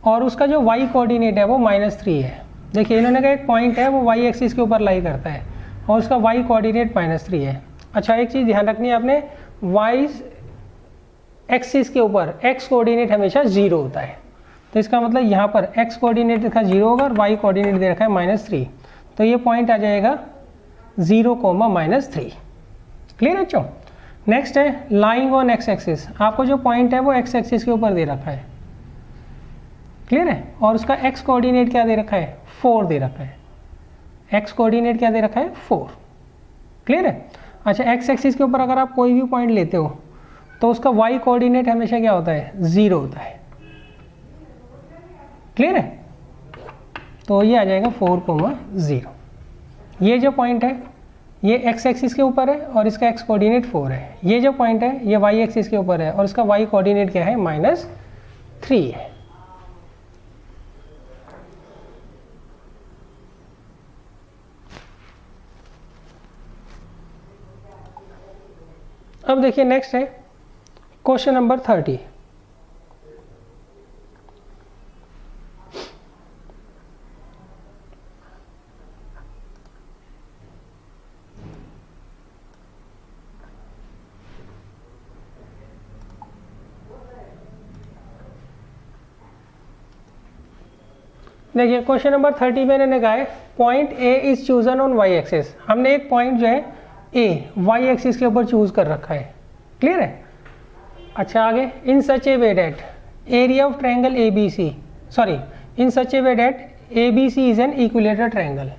और उसका जो y कोऑर्डिनेट है वो -3 है। देखिए इन्होंने का एक पॉइंट है वो y एक्सिस के ऊपर लाई करता है और उसका y कोऑर्डिनेट -3 है। अच्छा, एक चीज़ ध्यान रखनी है आपने, y एक्सिस के ऊपर x कोऑर्डिनेट हमेशा 0 होता है, तो इसका मतलब यहाँ पर x कोऑर्डिनेट देखा 0 होगा और y कोऑर्डिनेट दे रखा है -3, तो ये पॉइंट आ जाएगा 0, -3। क्लियर है बच्चों? नेक्स्ट है लाइंग ऑन x एक्सिस, आपको जो पॉइंट है वो x एक्सिस के ऊपर दे रखा है। क्लियर है? और उसका x कोऑर्डिनेट क्या दे रखा है 4 दे रखा है, x कोऑर्डिनेट क्या दे रखा है 4। क्लियर है? अच्छा, x एक्सिस के ऊपर अगर आप कोई भी पॉइंट लेते हो तो उसका y कोऑर्डिनेट हमेशा क्या होता है 0 होता है। क्लियर है? तो ये आ जाएगा 4,0। ये जो पॉइंट है ये x एक्सिस के ऊपर है और इसका x कोऑर्डिनेट 4 है। ये जो पॉइंट है ये y एक्सिस के ऊपर है और इसका y कोऑर्डिनेट क्या है -3 है। अब देखिए नेक्स्ट है क्वेश्चन नंबर 30। देखिए क्वेश्चन नंबर 30 में इन्होंने कहा है point A is chosen on y axis. हमने एक पॉइंट जो है ए y एक्सिस के ऊपर चूज कर रखा है। क्लियर है? अच्छा, आगे in such a way that area of triangle A B C, sorry, in such a way that A B C is an equilateral triangle.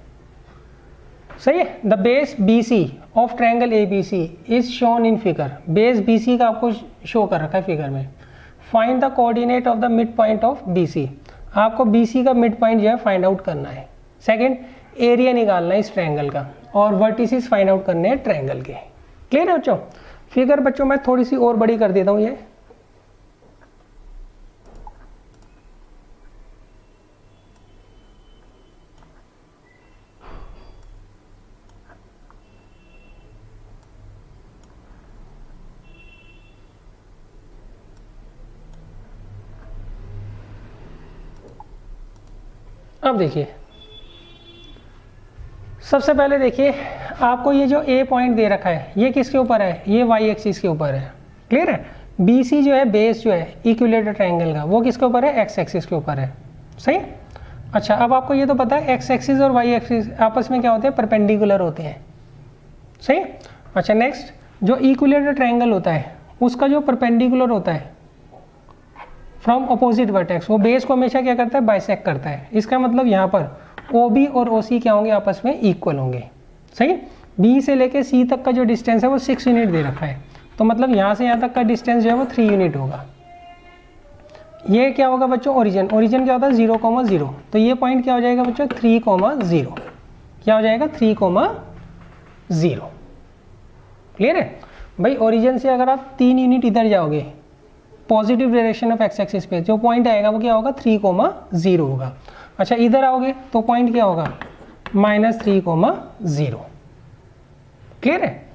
सही है? The base B C of triangle A B C is shown in figure. Base B C का आपको show कर रखा है figure में। Find the coordinate of the mid point of B C. आपको B C का मिड पॉइंट जो है फाइंड आउट करना है। सेकेंड, एरिया निकालना है इस ट्रायंगल का और वर्टिसेस फाइंड आउट करने हैं ट्रायंगल के। क्लियर है बच्चों? फिगर बच्चों मैं थोड़ी सी और बड़ी कर देता हूं ये। अब देखिए, सबसे पहले देखिए आपको ये जो ए पॉइंट दे रखा है ये किसके ऊपर है, ये y एक्सिस के ऊपर है। क्लियर है? बी सी जो है बेस जो है इक्विलेटरल ट्रायंगल का वो किसके ऊपर है, x एक्सिस के ऊपर है। सही? अच्छा, अब आपको ये तो पता है x एक्सिस और y एक्सिस आपस में क्या होते हैं, परपेंडिकुलर होते हैं। सही? अच्छा, नेक्स्ट जो इक्विलेटरल ट्रायंगल होता है उसका जो परपेंडिकुलर होता है फ्रॉम अपोजिट वर्टेक्स, वो बेस को हमेशा क्या करता है, बाइसेक्ट करता है। इसका मतलब यहाँ पर OB और OC क्या होंगे, आपस में इक्वल होंगे। सही? B से लेके C तक का जो डिस्टेंस है वो 6 यूनिट दे रखा है, तो मतलब यहाँ से यहाँ तक का डिस्टेंस जो है वो 3 यूनिट होगा। ये क्या होगा बच्चों, ओरिजिन। ओरिजिन क्या होता है 0,0, तो ये पॉइंट क्या हो जाएगा बच्चों 3,0। क्या हो जाएगा 3,0। क्लियर है भाई? ओरिजिन से अगर आप 3 यूनिट इधर जाओगे positive direction of x axis पे, जो पॉइंट आएगा वो क्या होगा 3,0 होगा। अच्छा, इधर आओगे तो पॉइंट क्या होगा -3,0। क्लियर है?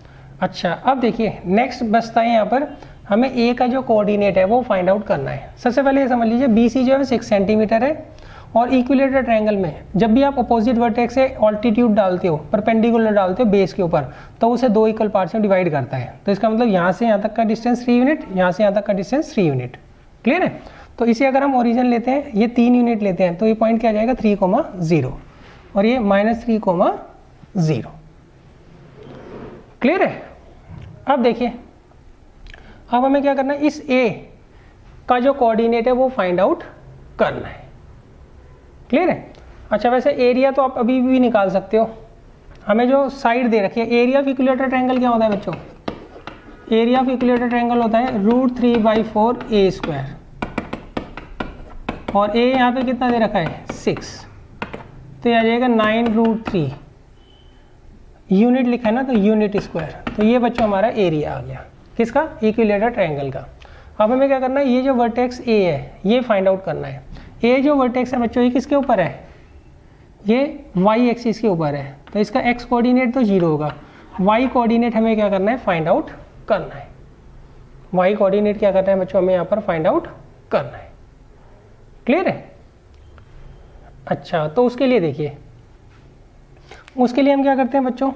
अच्छा, अब देखिए नेक्स्ट बचता है यहाँ पर हमें ए का जो कोऑर्डिनेट है वो फाइंड आउट करना है। सबसे पहले ये समझ लीजिए बी सी जो है 6 सेंटीमीटर है और इक्विलेटरल ट्रायंगल में जब भी आप अपोजिट वर्टेक्स से ऑल्टीट्यूड डालते हो, परपेंडिकुलर डालते हो बेस के ऊपर, तो उसे 2 इक्वल पार्ट्स में डिवाइड करता है। तो इसका मतलब यहाँ से यहाँ तक का डिस्टेंस 3 यूनिट, यहाँ से यहाँ तक का डिस्टेंस 3 यूनिट। क्लियर है? तो इसे अगर हम ओरिजिन लेते हैं, ये 3 यूनिट लेते हैं, तो ये पॉइंट क्या आ जाएगा 3,0 और ये -3,0। क्लियर है? अब देखिए, अब हमें क्या करना है, इस ए का जो कोऑर्डिनेट है वो फाइंड आउट करना है। क्लियर है? अच्छा, वैसे एरिया तो आप अभी भी निकाल सकते हो। हमें जो साइड दे रखी है, एरिया ऑफ इक्विलेटरल ट्रायंगल क्या होता है बच्चों, एरिया ऑफ इक्विलेटरल ट्रायंगल होता है √3/4 a²। और ए यहाँ पे कितना दे रखा है 6, तो ये आ जाएगा 9√3। यूनिट लिखा है ना, तो यूनिट स्क्वायर। तो ये बच्चों हमारा एरिया आ गया किसका, इक्विलेटरल ट्रायंगल का। अब हमें क्या करना है, ये जो वर्टेक्स ए है ये फाइंड आउट करना है। ए जो वर्टेक्स है बच्चों ये किसके ऊपर है, ये वाई एक्सिस के ऊपर है, तो इसका एक्स कोऑर्डिनेट तो 0 होगा। वाई कोऑर्डिनेट हमें क्या करना है, फाइंड आउट करना है। वाई कोऑर्डिनेट क्या करना है बच्चों, हमें यहाँ पर फाइंड आउट करना है। क्लियर है? अच्छा, तो उसके लिए देखिए, उसके लिए हम क्या करते हैं बच्चों,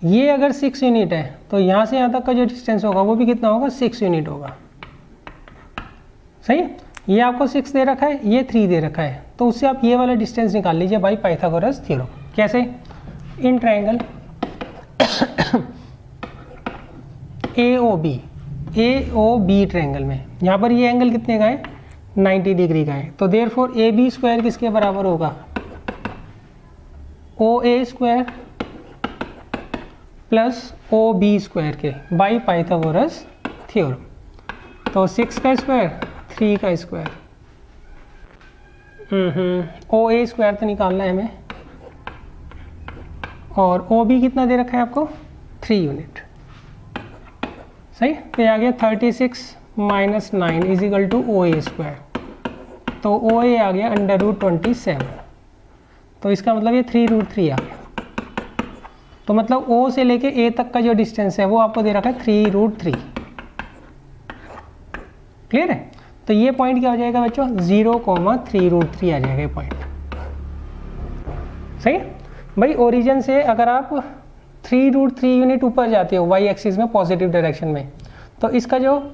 ये अगर 6 यूनिट है तो यहाँ से यहाँ तक का जो डिस्टेंस होगा वो भी कितना होगा, 6 यूनिट होगा। सही है? ये आपको 6 दे रखा है, ये 3 दे रखा है, तो उससे आप ये वाला डिस्टेंस निकाल लीजिए बाई पाइथागोरस थ्योरम। कैसे? इन ट्रायंगल AOB ट्रायंगल में यहाँ पर ये एंगल कितने का है, 90 डिग्री का है, तो देयरफॉर AB स्क्वायर किसके बराबर होगा, OA square plus OB square के बाई पाइथागोरस थ्योरम। तो 6 का स्क्वायर 3 का स्क्वायर, OA स्क्वायर तो निकालना है हमें, और OB कितना दे रखा है आपको, 3 यूनिट। सही, तो ये आ गया 36 minus 9 is equal to OA square. तो OA आ गया √27, तो इसका मतलब ये 3√3 आ गया। तो मतलब O से लेके A तक का जो डिस्टेंस है वो आपको दे रखा है 3√3। क्लियर है? तो ये पॉइंट क्या हो जाएगा बच्चों, 0,3√3 आ जाएगा ये पॉइंट। सही है भाई। ओरिजिन से अगर आप 3√3 यूनिट ऊपर जाते हो वाई एक्सिस में पॉजिटिव डायरेक्शन में, तो इसका जो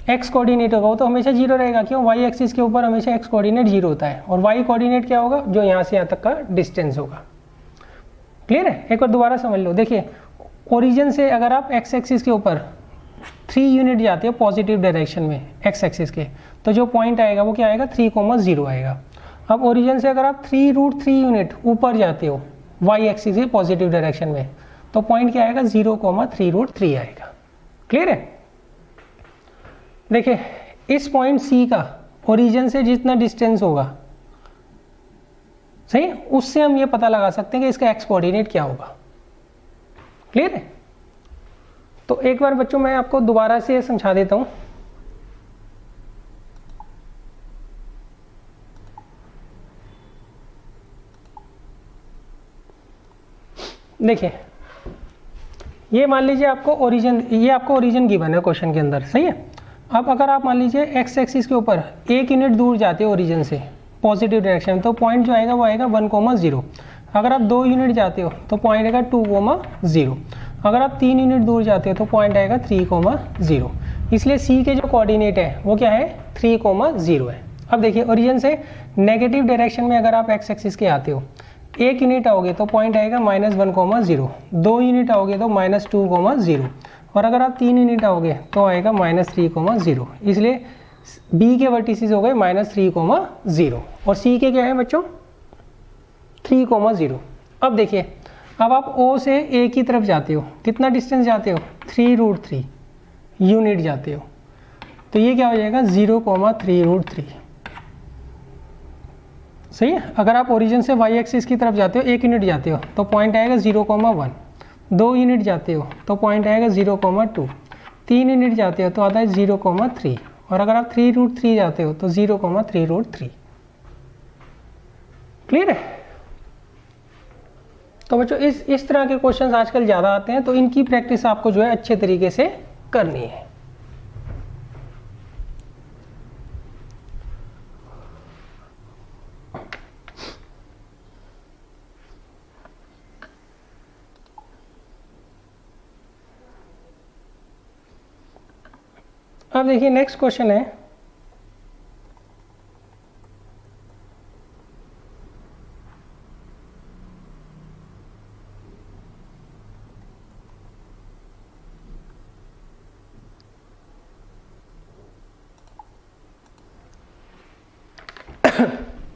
एक्स कोऑर्डिनेट होगा वो तो हमेशा 0 रहेगा। क्यों? वाई एक्सिस के ऊपर हमेशा एक्स कोऑर्डिनेट 0 होता है, और वाई कोऑर्डिनेट क्या होगा, जो यहाँ से यहाँ तक का डिस्टेंस होगा। क्लियर है? एक बार दोबारा समझ लो। देखिए, ओरिजिन से अगर आप एक्स एक्सिस के ऊपर 3 यूनिट जाते हो पॉजिटिव डायरेक्शन में एक्स एक्सिस के, तो जो पॉइंट आएगा वो क्या आएगा, 3,0 आएगा। अब ओरिजिन से अगर आप 3√3 यूनिट ऊपर जाते हो वाई एक्सिस के पॉजिटिव डायरेक्शन में, तो पॉइंट क्या आएगा, 0,3√3 आएगा। क्लियर है? देखिए, इस पॉइंट सी का ओरिजिन से जितना डिस्टेंस होगा, सही, उससे हम ये पता लगा सकते हैं कि इसका एक्स कोऑर्डिनेट क्या होगा। क्लियर है? तो एक बार बच्चों मैं आपको दोबारा से समझा देता हूं। देखिए, ये मान लीजिए आपको ओरिजिन, ये आपको ओरिजिन गिवन है क्वेश्चन के अंदर। सही है? अब अगर आप मान लीजिए एक्स एक्सिस के ऊपर 1 यूनिट दूर जाते हो ओरिजिन से पॉजिटिव डायरेक्शन में, तो पॉइंट जो आएगा वो आएगा 1,0। अगर आप 2 यूनिट जाते हो तो पॉइंट आएगा 2,0। अगर आप 3 यूनिट दूर जाते हो तो पॉइंट आएगा 3,0। इसलिए सी के जो कोऑर्डिनेट है वो क्या है, 3,0 है। अब देखिए, ओरिजिन से नेगेटिव डायरेक्शन में अगर आप एक्स एक्सिस के आते हो, 1 यूनिट आओगे तो पॉइंट आएगा -1,0, 2 यूनिट आओगे तो -2,0, और अगर आप 3 यूनिट आओगे तो आएगा -3,0। इसलिए बी के वर्टिसेस हो गए -3,0, और सी के क्या है बच्चों, 3,0। अब देखिए, अब आप O से A की तरफ जाते हो, कितना डिस्टेंस जाते हो, 3√3 यूनिट जाते हो, तो ये क्या हो जाएगा, 0,3√3। सही है? अगर आप ओरिजिन से वाई एक्सिस की तरफ जाते हो, 1 यूनिट जाते हो तो पॉइंट आएगा 0,1, 2 यूनिट जाते हो तो पॉइंट आएगा 0,2, 3 यूनिट जाते हो तो आता है 0,3, और अगर आप 3√3 जाते हो तो 0,3√3। क्लियर है? तो बच्चों इस तरह के क्वेश्चंस आजकल ज़्यादा आते हैं, तो इनकी प्रैक्टिस आपको जो है अच्छे तरीके से करनी है। अब देखिए, नेक्स्ट क्वेश्चन है,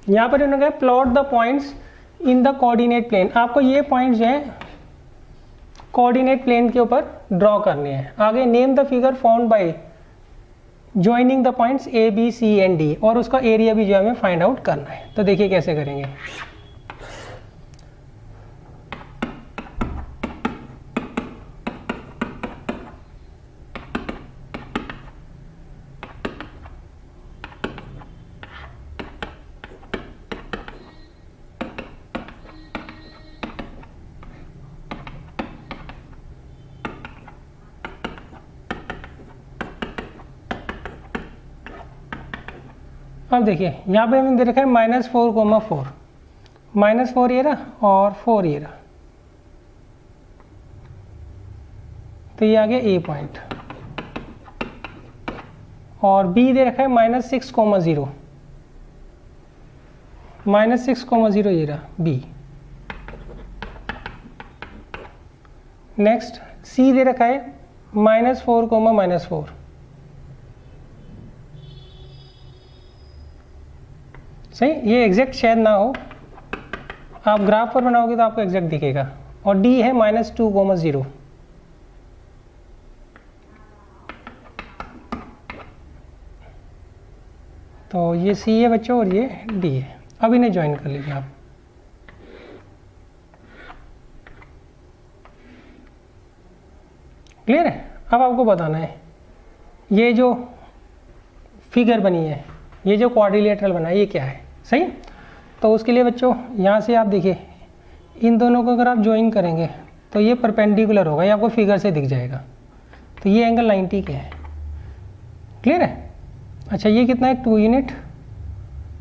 यहाँ पर उन्होंने कहा plot the points in the coordinate plane. आपको ये पॉइंट्स जो है कोऑर्डिनेट प्लेन के ऊपर ड्रॉ करने हैं। आगे name the figure found by joining the points A B C and D, और उसका एरिया भी जो है हमें फाइंड आउट करना है। तो देखिए कैसे करेंगे। अब देखिए यहाँ पे हमने दे रखा है -4,4, -4 ये रहा और 4 ये रहा, तो ये आ गया ए पॉइंट। और बी दे रखा है -6,0, -6,0 ये रहा बी। नेक्स्ट सी दे रखा है -4,-4, सही। ये एग्जैक्ट शायद ना हो, आप ग्राफ पर बनाओगे तो आपको एग्जैक्ट दिखेगा। और डी है -2,0, तो ये सी है बच्चों और ये डी है। अब इन्हें ज्वाइन कर लीजिए आप। क्लियर है। अब आपको बताना है ये जो फिगर बनी है, ये जो क्वाड्रिलेटरल बना है, ये क्या है, सही। तो उसके लिए बच्चों यहाँ से आप देखिए, इन दोनों को अगर आप ज्वाइन करेंगे तो ये परपेंडिकुलर होगा, ये आपको फिगर से दिख जाएगा। तो ये एंगल 90 के है। क्लियर है। अच्छा ये कितना है 2 यूनिट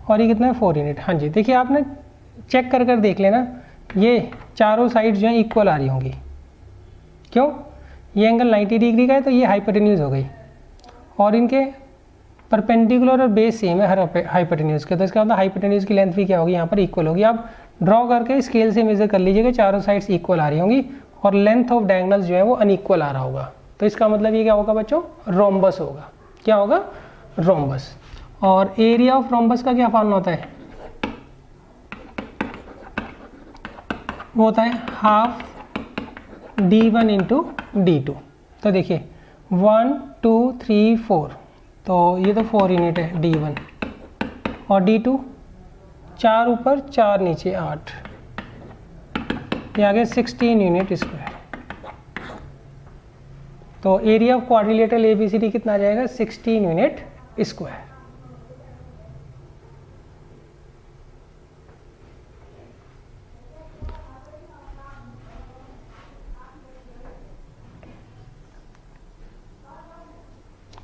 और ये कितना है 4 यूनिट। हाँ जी देखिए, आपने चेक कर कर देख लेना, ये चारों साइड जो है इक्वल आ रही होंगी। क्यों, ये एंगल 90 डिग्री का है तो ये हाइपोटेन्यूज हो गई, और इनके परपेंडिकुलर और बेस सेम है हर हाइपोटेन्यूज के, तो इसका मतलब हाइपोटेन्यूज की लेंथ भी क्या होगी यहाँ पर इक्वल होगी। आप ड्रॉ करके स्केल से मेजर कर लीजिएगा, चारों साइड्स इक्वल आ रही होंगी और लेंथ ऑफ डायगोनल्स जो है वो अनइक्वल आ रहा होगा। तो इसका मतलब ये क्या होगा बच्चों, रोम्बस होगा। क्या होगा, रोम्बस। और एरिया ऑफ रोम्बस का क्या फॉर्मूला होता है, वो होता है हाफ d1 इंटू d2। तो देखिए 1 2 3 4, तो ये तो 4 यूनिट है d1, और d2 4 ऊपर 4 नीचे 8, ये आ गया 16 यूनिट स्क्वायर। तो एरिया ऑफ क्वाड्रिलेटरल एबीसीडी कितना आ जाएगा, 16 यूनिट स्क्वायर।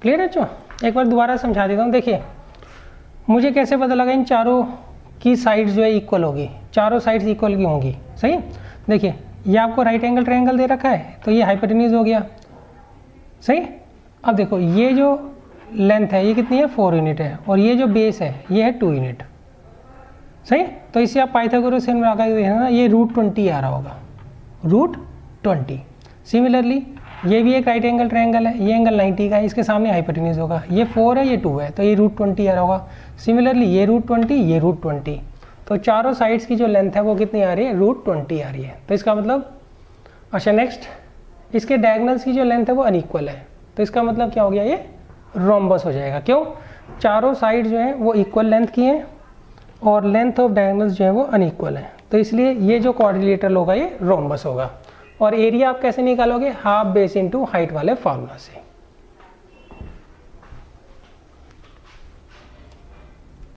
क्लियर है बच्चों। एक बार दोबारा समझा देता हूँ। देखिए मुझे कैसे पता लगा इन चारों की साइड्स जो है इक्वल होगी, चारों साइड्स इक्वल की होंगी, सही। देखिए ये आपको राइट एंगल ट्रायंगल दे रखा है, तो ये हाइपोटेन्यूज हो गया, सही। अब देखो ये जो लेंथ है ये कितनी है 4 यूनिट है, और ये जो बेस है ये है 2 यूनिट, सही। तो इसे आप पाइथागोरस से लगा के देखना, ये √20 आ रहा होगा, √20। सिमिलरली ये भी एक राइट एंगल ट्रायंगल है, ये एंगल 90 का है, इसके सामने हाइपोटेन्यूज होगा, ये 4 है ये 2 है, तो ये √20 आ रहा होगा। सिमिलरली ये √20 ये √20, तो चारों साइड्स की जो लेंथ है वो कितनी आ रही है, √20 आ रही है। तो इसका मतलब, अच्छा नेक्स्ट, इसके डायगोनल्स की जो लेंथ है वो अनइक्वल है, तो इसका मतलब क्या हो गया, ये रोम्बस हो जाएगा। क्यों, चारों साइड जो है वो इक्वल लेंथ की हैं और लेंथ ऑफ डायगोनल्स जो है वो अनइक्वल है, तो इसलिए ये जो क्वाड्रिलेटरल होगा ये रोम्बस होगा। और एरिया आप कैसे निकालोगे, हाफ बेस इंटू हाइट वाले फार्मूला से।